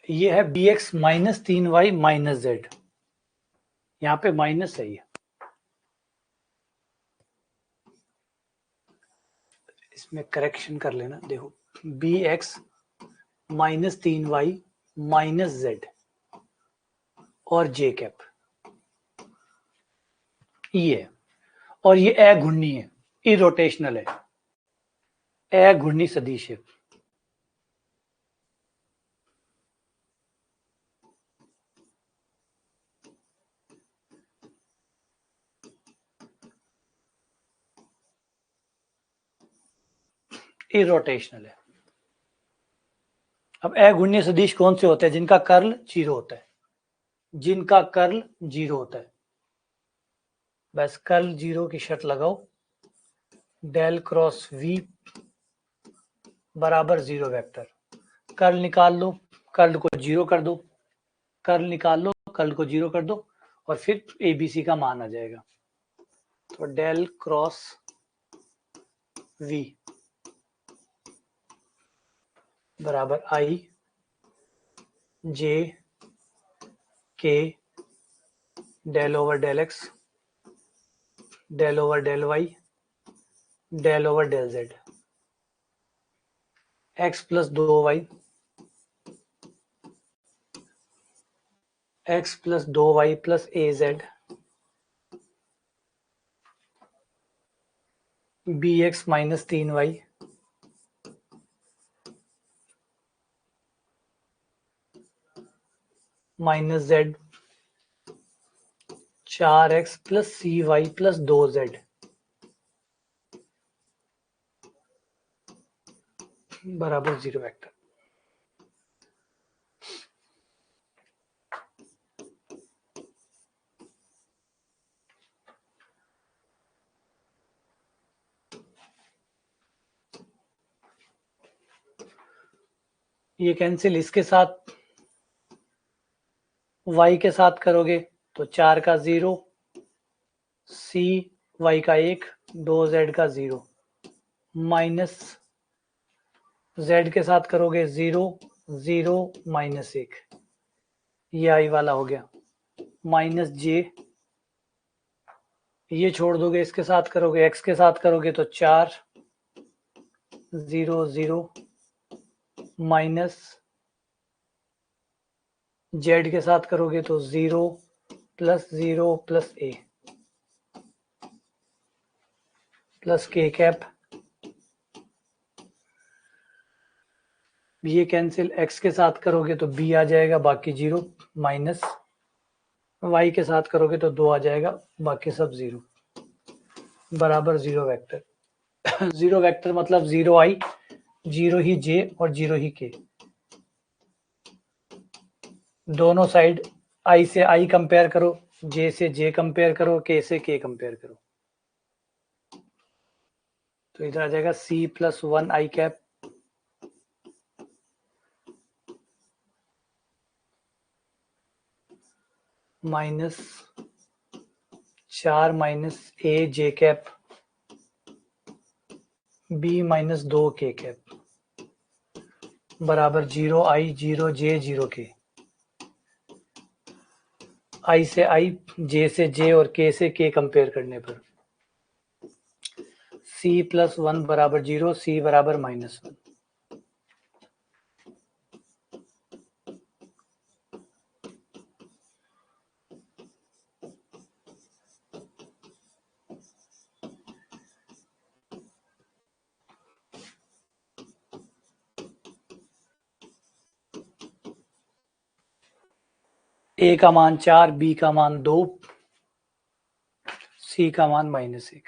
ये है bx -3y z, यहाँ पे माइनस है, ये इसमें करेक्शन कर लेना। देखो, bx -3y z और j कैप, ये है, और ये अघूर्णी है, इरोटेशनल है, अघूर्णी सदिश है। इरोटेशनल है। अब अघूर्णी सदिश कौन से होते हैं? जिनका कर्ल 0 होता है, जिनका कर्ल 0 होता है, बस कर्ल 0 की शर्त लगाओ, डेल क्रॉस v बराबर 0 वेक्टर, कर्ल निकाल लो, कर्ल को 0 कर दो, कर्ल निकाल लो, कर्ल को 0 कर दो, और फिर ABC का मान आ जाएगा। तो डेल क्रॉस v बराबर i j k del over del x del over del y del over del z x plus 2y x plus 2y plus az bx minus 3y minus z 4x plus cy plus 2z बराबर 0 वेक्टर। ये कैंसिल, इसके साथ y के साथ करोगे तो 4 का 0 c y का 1 2z का 0 माइनस z के साथ करोगे 0 0 माइनस 1 ये आई वाला हो गया माइनस j ये छोड़ दोगे, इसके साथ करोगे x के साथ करोगे तो 4 0 0 माइनस z के साथ करोगे तो 0 plus 0 plus a plus k cap, ये कैंसिल, x के साथ करोगे तो b आ जाएगा बाकी 0 माइनस y के साथ करोगे तो 2 आ जाएगा बाकी सब 0 बराबर 0 वेक्टर। 0 वेक्टर मतलब 0 i 0 ही j और 0 ही k, दोनों साइड i से i कंपेयर करो, j से j कंपेयर करो, k से k कंपेयर करो, तो इधर आ जाएगा c plus 1 i cap minus 4 minus a j cap b minus 2 k cap बराबर 0 i 0 j 0 k, i से i j से j और k से k कंपेयर करने पर c प्लस 1 बराबर 0 c बराबर माइनस 1। a का मान 4 b का मान 2 c का मान -1।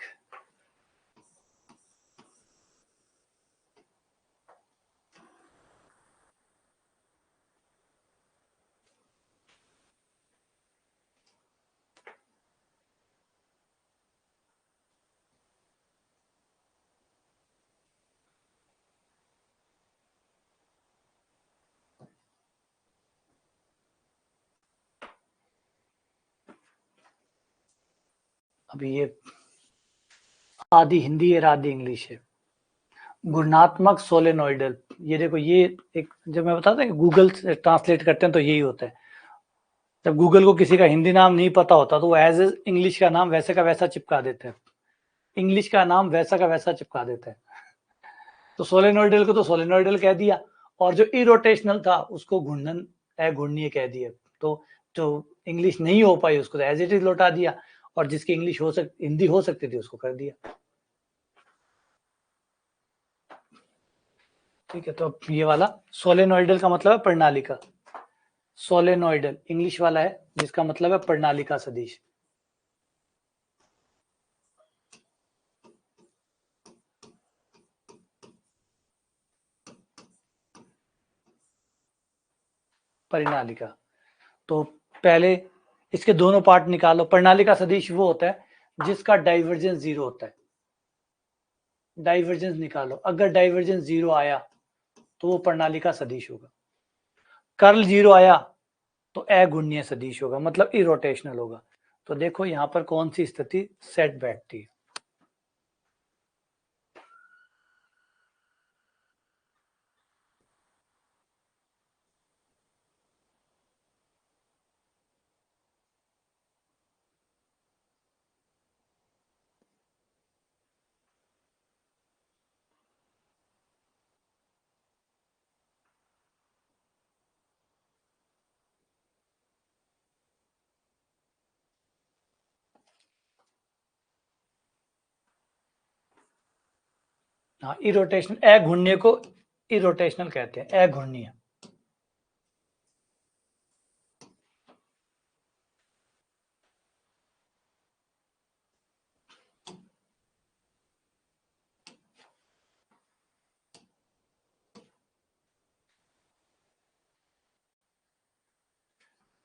अभी ये आधी हिंदी है आधी इंग्लिश है। गुणात्मक सोलेनोइडल, ये देखो, ये एक, जब मैं बताता हूँ गूगल से ट्रांसलेट करते हैं तो यही होता है। जब गूगल को किसी का हिंदी नाम नहीं पता होता तो वो एज इंग्लिश का नाम वैसे का वैसा चिपका देते हैं, इंग्लिश का नाम वैसा का वैसा चिपका देते हैं। तो सोलेनोइडल को तो सोलेनोइडल कह दिया, और जो इरोटेशनल था उसको घूर्णन अघूर्णीय कह दिया। तो जो इंग्लिश नहीं हो पाई उसको एज इट इज लौटा दिया, और जिसकी इंग्लिश हिंदी हो सकती थी उसको कर दिया। ठीक है, तो अब ये वाला सोलेनोइडल का मतलब है प्रणालिका, सोलेनोइडल इंग्लिश वाला है जिसका मतलब है प्रणालिका सदिश। प्रणालिका, तो पहले इसके दोनों पार्ट निकालो। प्रणालिका सदिश वो होता है जिसका डाइवर्जेंस 0 होता है, डाइवर्जेंस निकालो। अगर डाइवर्जेंस 0 आया तो वो प्रणालिका सदिश होगा, कर्ल 0 आया तो अघूर्णीय सदिश होगा, मतलब इरोटेशनल होगा। तो देखो यहां पर कौन सी स्थिति सेट बैठती है। हाँ, इरोटेशन, अघूर्णनीय को इरोटेशनल कहते हैं, अघूर्णनीय।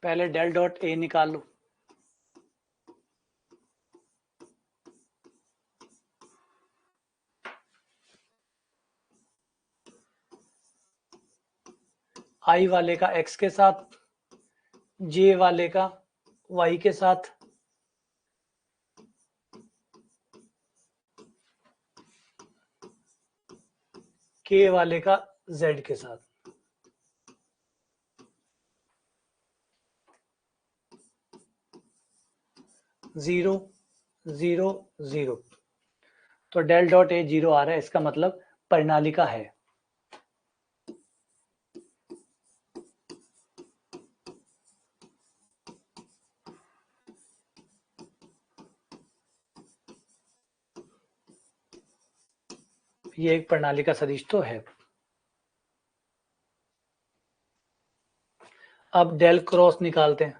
पहले डेल डॉट ए निकाल लो। आई वाले का एक्स के साथ, जे वाले का वाई के साथ, के वाले का जेड के साथ। जीरो जीरो जीरो, तो डेल डॉट ए जीरो आ रहा है, इसका मतलब परिणालिका है। ये एक परिणालिका सदिश तो है। अब डेल क्रॉस निकालते हैं।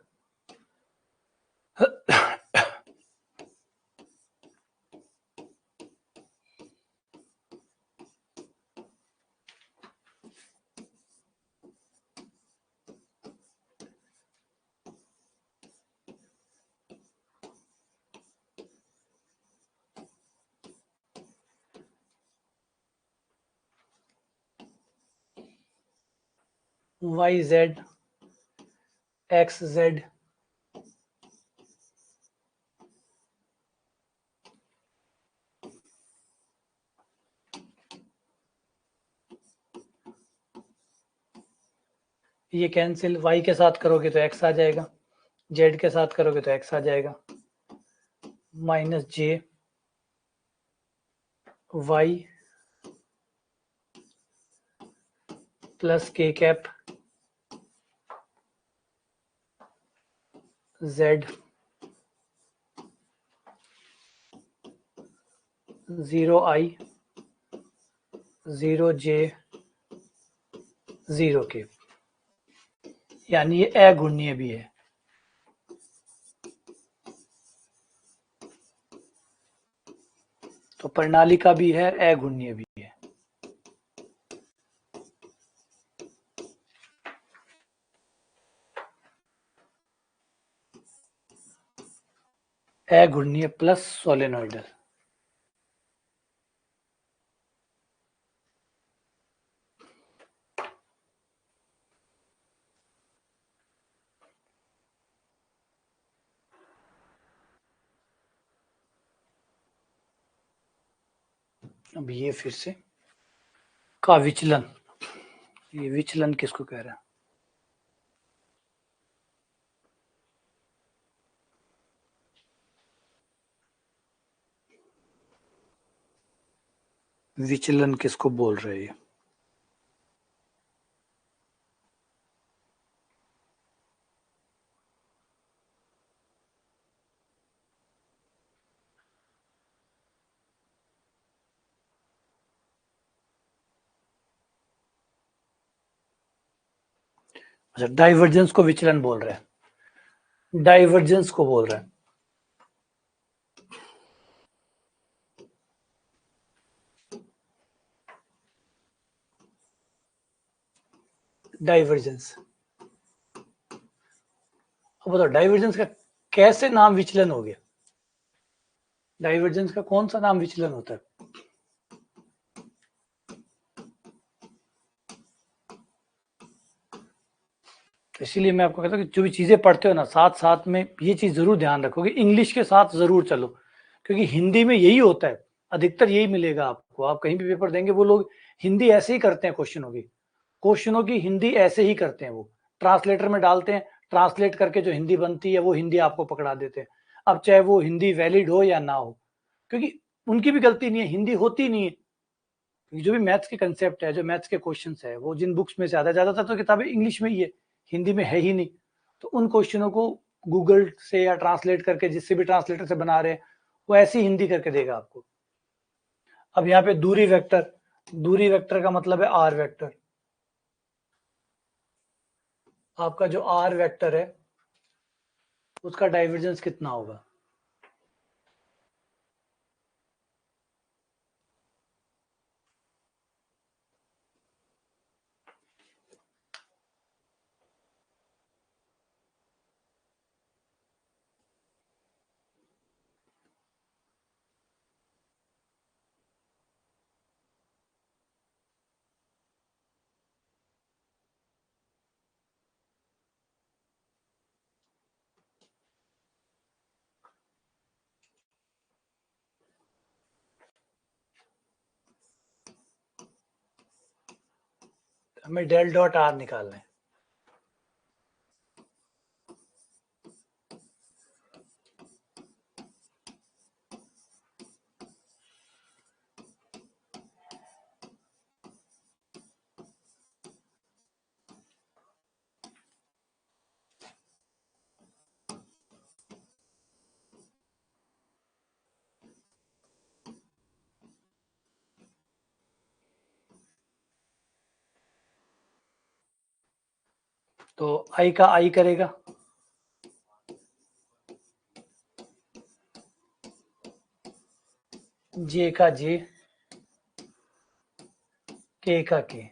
वाई जेड एक्स जेड, ये कैंसिल, वाई के साथ करोगे तो एक्स आ जाएगा, जेड के साथ करोगे तो एक्स आ जाएगा, माइनस जे वाई प्लस के कैप जेड, जीरो आई जीरो जे जीरो के, यानी ये अघूर्णनीय भी है। तो परिणालिका भी है, अघूर्णनीय भी है। अघूर्णनीय प्लस सोलेनोइडल। अब ये फिर से का विचलन, ये विचलन किसको कह रहा है? विचलन किसको बोल रहे हैं? अच्छा, डाइवर्जेंस को विचलन बोल रहे हैं, डाइवर्जेंस को बोल रहे हैं। डाइवर्जेंस, अब बताओ डाइवर्जेंस का कैसे नाम विचलन हो गया? डाइवर्जेंस का कौन सा नाम विचलन होता है? तो इसीलिए मैं आपको कहता हूँ कि जो भी चीजें पढ़ते हो ना, साथ साथ में ये चीज जरूर ध्यान रखो कि इंग्लिश के साथ जरूर चलो, क्योंकि हिंदी में यही होता है, अधिकतर यही मिलेगा आपको। आप कहीं भी पेपर देंगे, वो लोग हिंदी ऐसे ही करते हैं, क्वेश्चनों की हिंदी ऐसे ही करते हैं, वो ट्रांसलेटर में डालते हैं, ट्रांसलेट करके जो हिंदी बनती है वो हिंदी आपको पकड़ा देते हैं। अब चाहे वो हिंदी वैलिड हो या ना हो, क्योंकि उनकी भी गलती नहीं है, हिंदी होती नहीं है। जो भी मैथ्स के कंसेप्ट है, जो मैथ्स के क्वेश्चन है, वो जिन बुक्स में से आता है, ज्यादातर तो किताबें इंग्लिश में ही है, हिंदी में है ही नहीं। तो उन क्वेश्चनों को गूगल से या ट्रांसलेट करके, जिससे भी ट्रांसलेटर से बना रहे हैं, वो ऐसी हिंदी करके देगा आपको। अब यहाँ पे दूरी वेक्टर का मतलब है आर वेक्टर। आपका जो आर वेक्टर है उसका डाइवर्जेंस कितना होगा? हमें डेल डॉट आर निकालना है। तो आई का आई करेगा, जे का जे, के का के।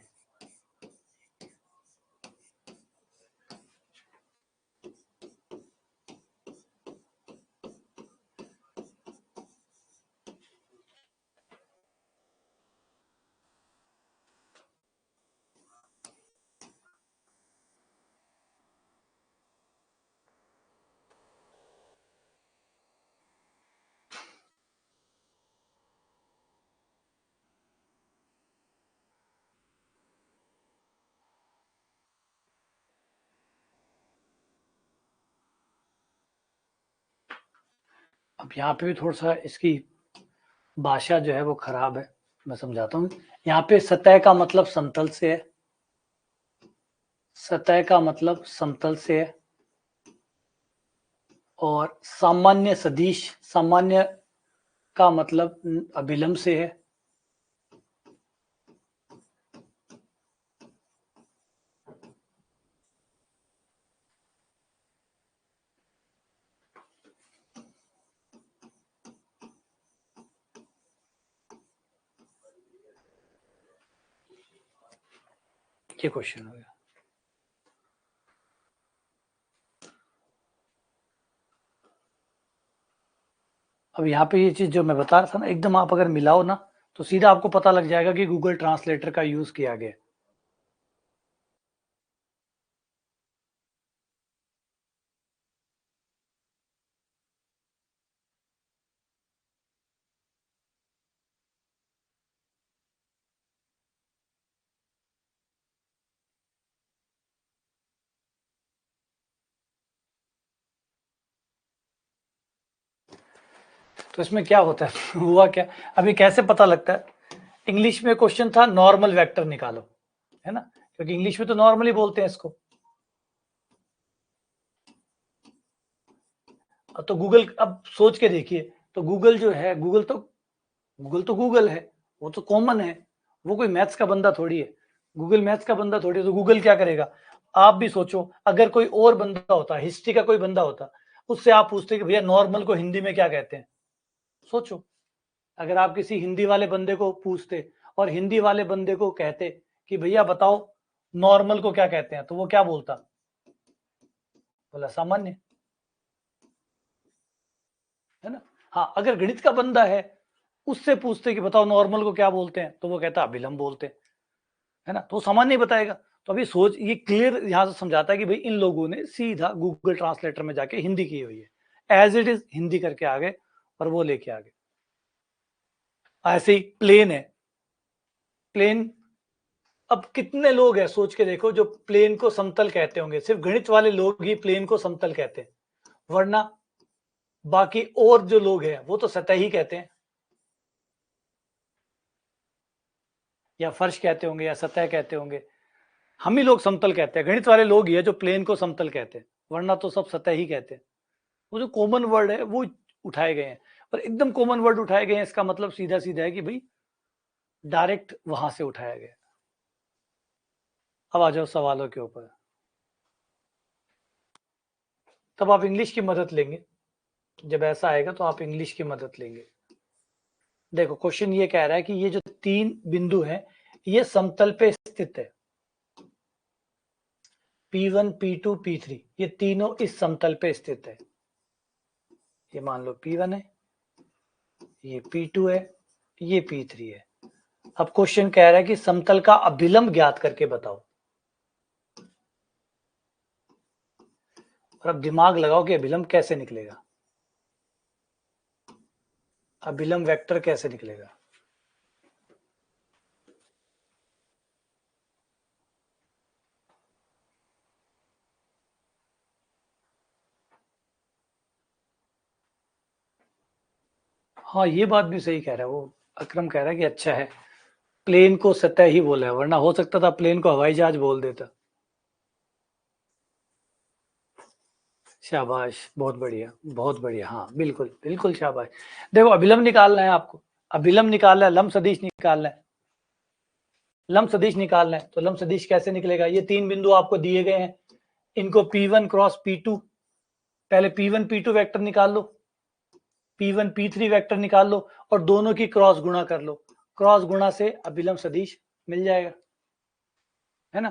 अब यहाँ पे भी थोड़ा सा इसकी भाषा जो है वो खराब है, मैं समझाता हूँ। यहाँ पे सतह का मतलब समतल से है, सतह का मतलब समतल से है, और सामान्य सदिश, सामान्य का मतलब अभिलंब से है। ये क्वेश्चन हो गया। अब यहाँ पे ये चीज जो मैं बता रहा था ना, एकदम आप अगर मिलाओ ना, तो सीधा आपको पता लग जाएगा कि गूगल ट्रांसलेटर का यूज किया गया। तो इसमें क्या होता है हुआ क्या, अभी कैसे पता लगता है? इंग्लिश में क्वेश्चन था नॉर्मल वेक्टर निकालो, है ना, क्योंकि इंग्लिश में तो नॉर्मली बोलते हैं इसको। तो गूगल, अब सोच के देखिए, तो गूगल जो है, गूगल है, वो तो कॉमन है, वो कोई मैथ्स का बंदा थोड़ी है, गूगल मैथ्स का बंदा थोड़ी है। तो गूगल क्या करेगा? आप भी सोचो, अगर कोई और बंदा होता, हिस्ट्री का कोई बंदा होता, उससे आप पूछते कि भैया नॉर्मल को हिंदी में क्या कहते हैं। सोचो, अगर आप किसी हिंदी वाले बंदे को पूछते और हिंदी वाले बंदे को कहते कि भैया बताओ नॉर्मल को क्या कहते हैं, तो वो क्या बोलता? बोला सामान्य, है ना। हाँ, अगर गणित का बंदा है, उससे पूछते कि बताओ नॉर्मल को क्या बोलते हैं, तो वो कहता अभिलंब बोलते हैं, है ना, तो सामान्य ही बताएगा। तो अभी सोच, ये क्लियर यहां से समझाता है कि भाई इन लोगों ने सीधा गूगल ट्रांसलेटर में जाके हिंदी की हुई है, एज इट इज हिंदी करके आ गए और वो लेके आ गए। ऐसे ही प्लेन है, प्लेन, अब कितने लोग हैं सोच के देखो जो प्लेन को समतल कहते होंगे, सिर्फ गणित वाले लोग ही प्लेन को समतल कहते हैं, वरना बाकी और जो लोग हैं वो तो सतह ही कहते हैं, या फर्श कहते होंगे या सतह कहते होंगे। हम ही लोग समतल कहते हैं, गणित वाले लोग ही है जो प्लेन को समतल कहते हैं, वरना तो सब सतह ही कहते हैं। वो जो कॉमन वर्ड है वो उठाए गए हैं, और एकदम कॉमन वर्ड उठाए गए हैं, इसका मतलब सीधा सीधा है कि भाई डायरेक्ट वहां से उठाया गया। अब आ जाओ सवालों के ऊपर, तब आप इंग्लिश की मदद लेंगे, जब ऐसा आएगा तो आप इंग्लिश की मदद लेंगे। देखो क्वेश्चन ये कह रहा है कि ये जो 3 बिंदु हैं ये समतल पे स्थित है, P1 P2 P3 ये तीनों इस समतल पे स्थित है। ये मान लो P1 है, ये P2 है, ये P3 है। अब क्वेश्चन कह रहा है कि समतल का अभिलंब ज्ञात करके बताओ, और अब दिमाग लगाओ कि अभिलंब कैसे निकलेगा, अभिलंब वेक्टर कैसे निकलेगा। हाँ ये बात भी सही कह रहा है, वो अक्रम कह रहा है कि अच्छा है प्लेन को सतह ही बोला है, वरना हो सकता था प्लेन को हवाई जहाज बोल देता। शाबाश, बहुत बढ़िया बहुत बढ़िया, हाँ बिल्कुल बिल्कुल शाबाश। देखो अभिलंब निकालना है आपको, अभिलंब निकालना है, लंब सदिश निकालना है, लंब सदिश निकालना है, तो लंब सदिश कैसे निकलेगा, ये 3 बिंदु आपको दिए गए हैं, इनको P1 क्रॉस P2, पहले P1 P2 वेक्टर निकाल लो, P1 P3 वेक्टर निकाल लो, और दोनों की क्रॉस गुणा कर लो, क्रॉस गुणा से अभिलंब सदिश मिल जाएगा, है ना।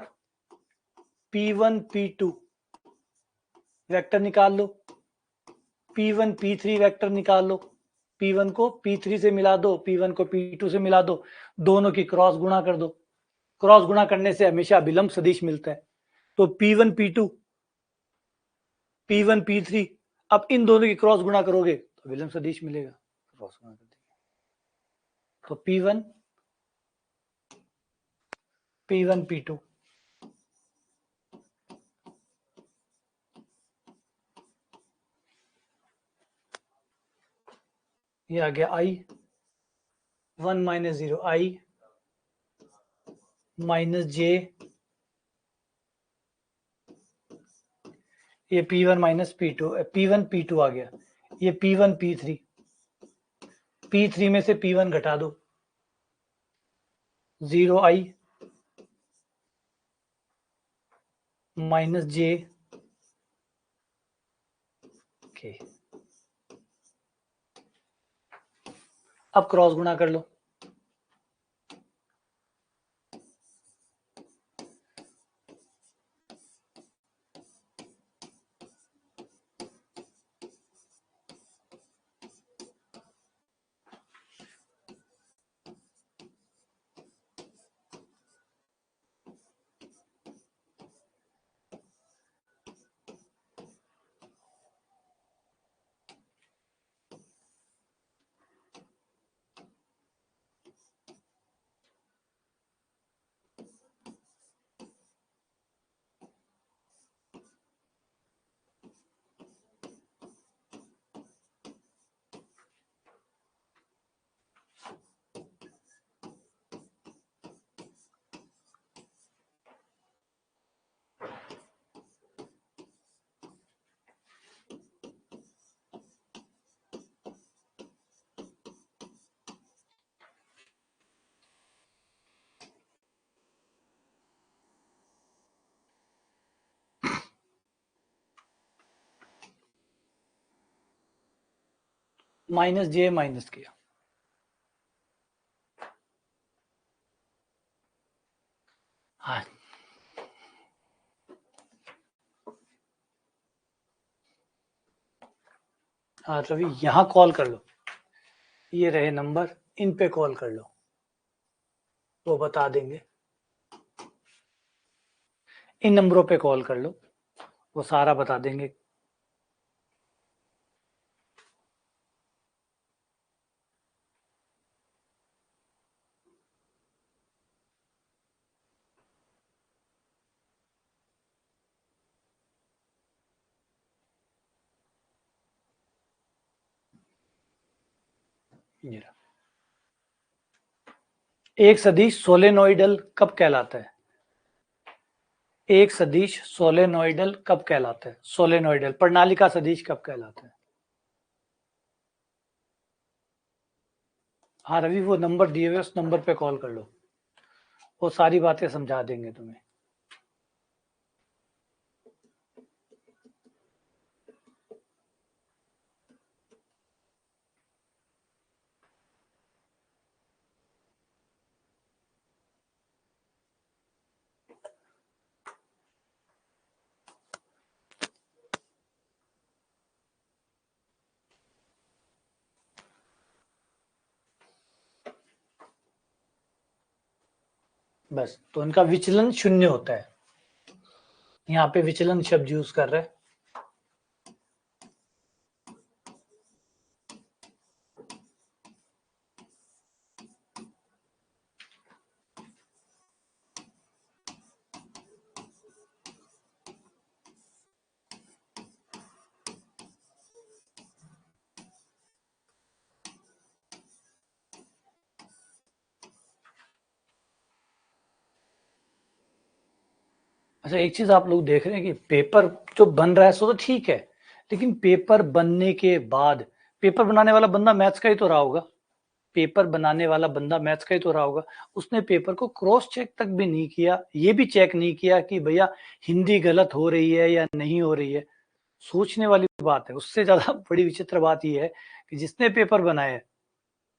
P1 P2 वेक्टर निकाल लो, P1 P3 वेक्टर निकाल लो, P1 को P3 से मिला दो, P1 को P2 से मिला दो, दोनों की क्रॉस गुणा कर दो, क्रॉस गुणा करने से हमेशा अभिलंब सदिश मिलता है, तो P1 P2 P1 P3, अब इन दोनों की क्रॉस गुणा करोगे तो अभिलंब सदिश मिलेगा, क्रॉस गुणा कर देंगे, तो P1 P2, ये आ गया I 1 minus 0 I minus J, ये P1 minus P2, P1 P2 आ गया, ये P1 P3, P3 में से P1 घटा दो, 0 I माइनस J के, अब क्रॉस गुणा कर लो, माइनस J माइनस किया, हाँ हाँ रवि यहाँ कॉल कर लो, ये रहे नंबर, इन पे कॉल कर लो, वो बता देंगे। इन नंबरों पे कॉल कर लो, वो सारा बता देंगे। एक सदिश सोलेनोइडल कब कहलाता है? एक सदिश सोलेनोइडल कब कहलाता है? सोलेनोइडल प्रणाली का सदिश कब कहलाता है? हाँ रवि, वो नंबर दिए हुए उस नंबर पे कॉल कर लो, वो सारी बातें समझा देंगे तुम्हें। बस, तो इनका विचलन शून्य होता है, यहाँ पे विचलन शब्द यूज कर रहे हैं। अच्छा, एक चीज आप लोग देख रहे हैं कि पेपर जो बन रहा है सो तो ठीक है, लेकिन पेपर बनने के बाद पेपर बनाने वाला बंदा मैथ्स का ही तो रहा होगा, पेपर बनाने वाला बंदा मैथ्स का ही तो रहा होगा, उसने पेपर को क्रॉस चेक तक भी नहीं किया, ये भी चेक नहीं किया कि भैया हिंदी गलत हो रही है या नहीं हो रही है। सोचने वाली बात है। उससे ज्यादा बड़ी विचित्र बात यह है कि जिसने पेपर बनाया है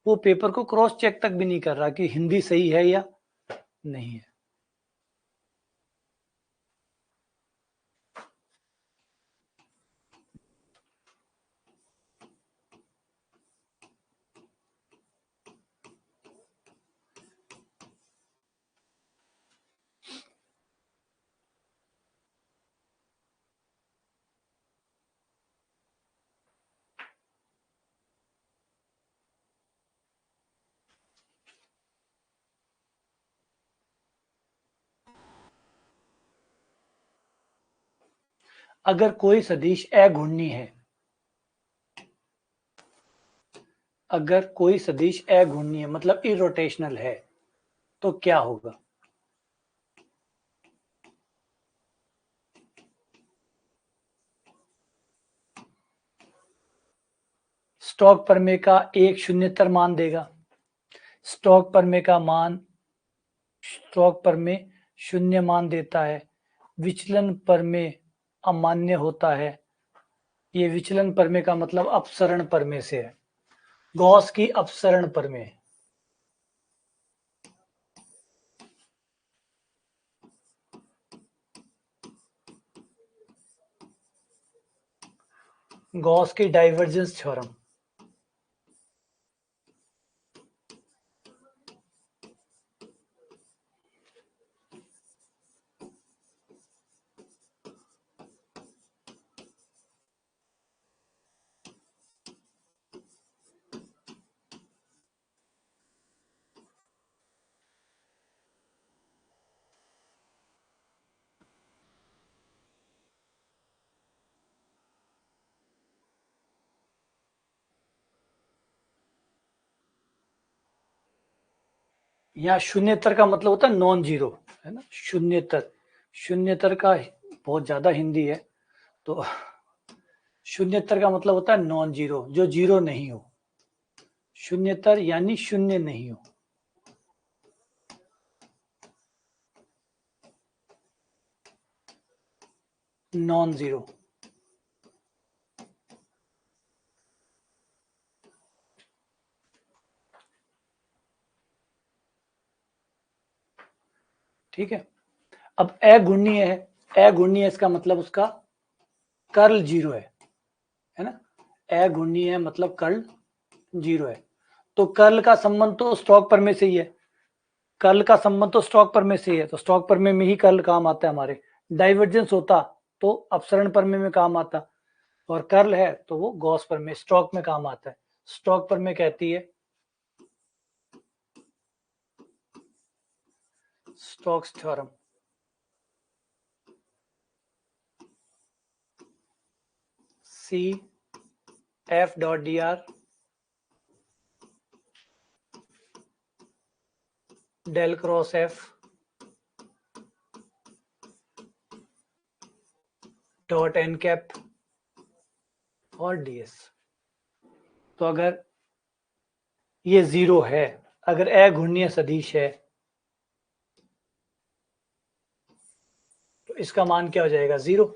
वो पेपर को क्रॉस चेक तक भी नहीं कर रहा कि हिंदी सही है या नहीं है। अगर कोई सदिश अघूर्णी है, अगर कोई सदिश अघूर्णी है मतलब इरोटेशनल है, तो क्या होगा? स्टोक प्रमेय का एक शून्यतर मान देगा, स्टोक प्रमेय का मान, स्टोक प्रमेय शून्य मान देता है, विचलन प्रमेय अमान्य होता है। ये विचलन प्रमेय का मतलब अपसरण प्रमेय से है, गॉस की अपसरण प्रमेय। गॉस की डाइवर्जेंस थ्योरम। यहाँ शून्यतर का मतलब होता है नॉन जीरो, है ना, शून्यतर, शून्यतर का बहुत ज्यादा हिंदी है, तो शून्यतर का मतलब होता है नॉन जीरो, जो जीरो नहीं हो, शून्यतर यानी शून्य नहीं हो। Non zero. ठीक है, अब अगुणनीय है, अगुणनीय इसका मतलब उसका कर्ल जीरो है ना, अगुणनीय है मतलब कर्ल जीरो है, तो कर्ल का संबंध तो स्टोक प्रमेय से ही है, कर्ल का संबंध तो स्टोक प्रमेय से ही है, तो स्टोक प्रमेय में ही कर्ल काम आता है हमारे, डाइवर्जेंस होता तो अपसरण प्रमेय में काम आता, और कर्ल है तो वो गॉस प्रमेय, स्टोक में काम आता है। स्टोक प्रमेय कहती है, Stokes theorem, C F dot D R del cross F dot N cap और डीएस। तो अगर ये जीरो है, अगर अघूर्णीय सदिश है, तो इसका मान क्या हो जाएगा, जीरो।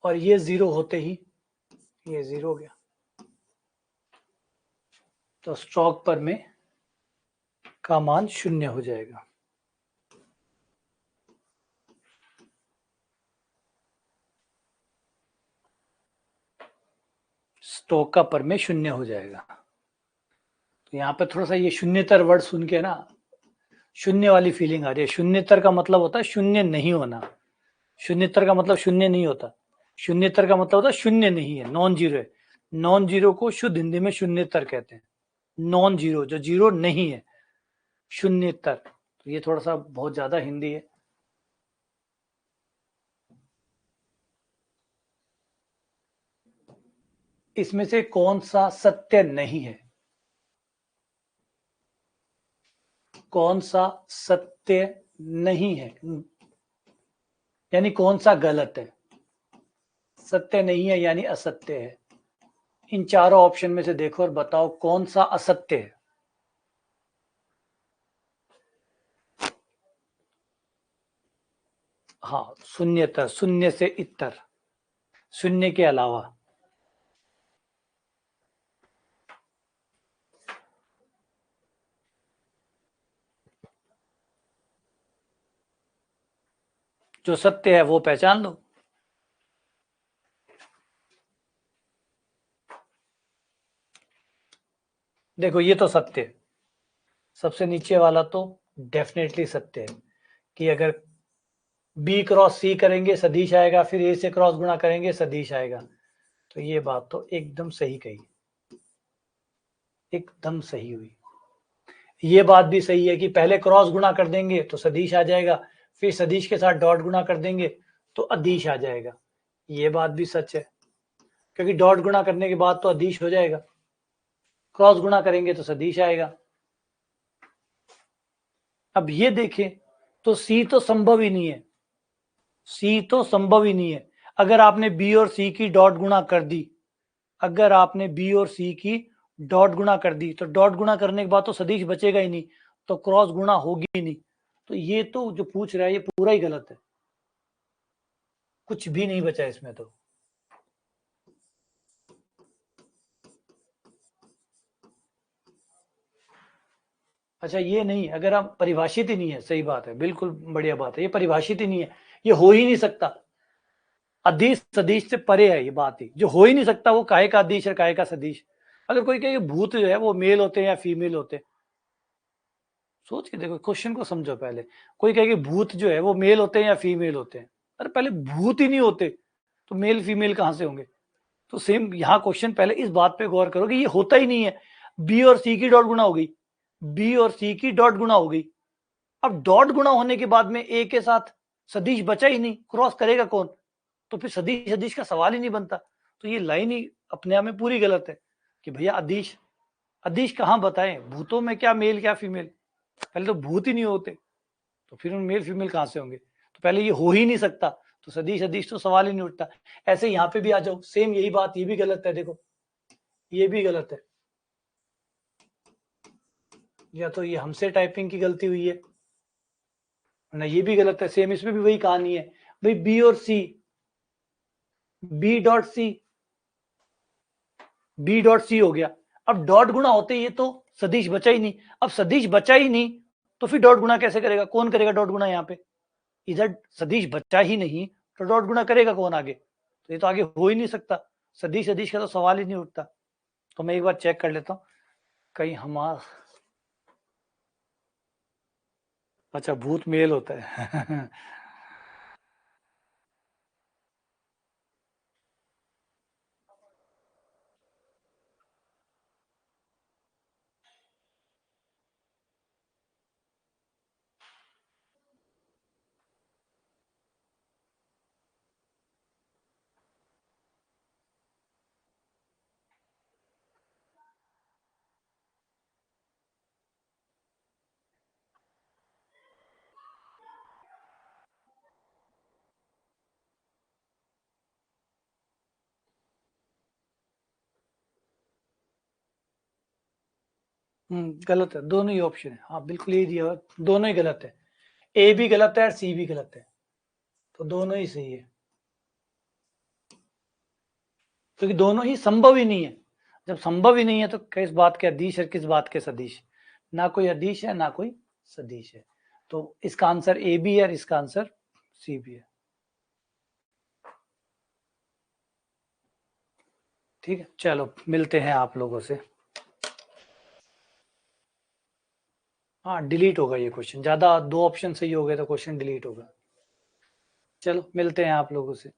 और ये जीरो होते ही ये जीरो हो गया, तो स्टोक प्रमेय का मान शून्य हो जाएगा। स्टोक का प्रमेय शून्य हो जाएगा। तो यहाँ पे थोड़ा सा ये शून्यतर वर्ड सुन के ना शून्य वाली फीलिंग आ रही है। शून्यतर का मतलब होता है शून्य नहीं होना। शून्यतर का मतलब शून्य नहीं होता। शून्यतर का मतलब होता है शून्य नहीं है, नॉन जीरो है। नॉन जीरो को शुद्ध हिंदी में शून्यतर कहते हैं। नॉन जीरो, जो जीरो नहीं है, शून्यतर। तो ये थोड़ा सा बहुत ज्यादा हिंदी है। इसमें से कौन सा सत्य नहीं है, कौन सा सत्य नहीं है, यानी कौन सा गलत है। सत्य नहीं है यानी असत्य है। इन चारों ऑप्शन में से देखो और बताओ कौन सा असत्य है। हाँ, शून्यतर, शून्य से इतर, शून्य के अलावा। जो सत्य है वो पहचान लो। देखो ये तो सत्य है, सबसे नीचे वाला तो डेफिनेटली सत्य है कि अगर बी क्रॉस सी करेंगे सदिश आएगा, फिर ए से क्रॉस गुणा करेंगे सदिश आएगा। तो ये बात तो एकदम सही कही, एकदम सही हुई। ये बात भी सही है कि पहले क्रॉस गुणा कर देंगे तो सदिश आ जाएगा, फिर सदिश के साथ डॉट गुणा कर देंगे तो अदिश आ जाएगा। ये बात भी सच है, क्योंकि डॉट गुणा करने के बाद तो अदिश हो जाएगा, क्रॉस गुणा करेंगे तो सदिश आएगा। अब ये देखें तो सी तो संभव ही नहीं है, सी तो संभव ही नहीं है। अगर आपने बी और सी की डॉट गुणा कर दी, अगर आपने बी और सी की डॉट गुणा कर दी, तो डॉट गुणा करने के बाद तो सदिश बचेगा ही नहीं, तो क्रॉस गुणा होगी ही नहीं। तो ये तो जो पूछ रहा है ये पूरा ही गलत है, कुछ भी नहीं बचा इसमें तो। अच्छा ये नहीं, अगर आप परिभाषित ही नहीं है, सही बात है, बिल्कुल बढ़िया बात है, ये परिभाषित ही नहीं है, ये हो ही नहीं सकता। अधीश सदिश से परे है ये बात ही, जो हो ही नहीं सकता वो काहे का अधीश है काहे का सदिश। अगर कोई कहे भूत जो है वो मेल होते हैं या फीमेल होते हैं, सोच के देखो, क्वेश्चन को समझो पहले। कोई कहे कि भूत जो है वो मेल होते हैं या फीमेल होते हैं, अरे पहले भूत ही नहीं होते तो मेल फीमेल कहां से होंगे। तो सेम यहाँ क्वेश्चन, पहले इस बात पे गौर करो कि ये होता ही नहीं है। बी और सी की डॉट गुणा हो गई, बी और सी की डॉट गुणा हो गई। अब डॉट गुणा होने के बाद में ए के साथ सदिश बचा ही नहीं, क्रॉस करेगा कौन, तो फिर सदिश सदिश का सवाल ही नहीं बनता। तो ये लाइन ही अपने आप में पूरी गलत है कि भैया अदिश, अदिश कहाँ बताएं, भूतों में क्या मेल क्या फीमेल, पहले तो भूत ही नहीं होते तो फिर उन मेल फीमेल कहां से होंगे। तो पहले ये हो ही नहीं सकता, तो सदिश सदिश तो सवाल ही नहीं उठता। ऐसे यहाँ पे भी आ जाओ, सेम यही बात, ये भी गलत है। देखो ये भी गलत है, या तो ये हमसे टाइपिंग की गलती हुई है ना, ये भी गलत है। सेम इसमें भी वही कहानी है भाई, बी और C, B dot C, B dot C हो गया। अब डॉट गुणा होते ये तो सदिश बचा ही नहीं, अब सदिश बचा ही नहीं तो फिर डॉट गुणा कैसे करेगा, कौन करेगा डॉट गुणा यहाँ पे, इधर सदिश बचा ही नहीं तो डॉट गुणा करेगा कौन आगे, तो ये तो आगे हो ही नहीं सकता, सदिश सदिश का तो सवाल ही नहीं उठता। तो मैं एक बार चेक कर लेता हूँ कहीं हमारा, अच्छा, भूत मेल होता है। गलत है, दोनों ही ऑप्शन है। हाँ बिल्कुल यही दिया हुआ, दोनों ही गलत है। ए भी गलत है और सी भी गलत है, तो दोनों ही सही है, क्योंकि दोनों ही संभव ही नहीं है। जब संभव ही नहीं है तो किस बात के अधीश है, किस बात के सदिश? ना कोई अधीश है ना कोई सदिश है। तो इसका आंसर ए भी है और इसका आंसर सी भी है। ठीक है, चलो मिलते हैं आप लोगों से। हाँ डिलीट होगा ये क्वेश्चन, ज्यादा दो ऑप्शन सही हो गए तो क्वेश्चन डिलीट होगा। चलो मिलते हैं आप लोगों से।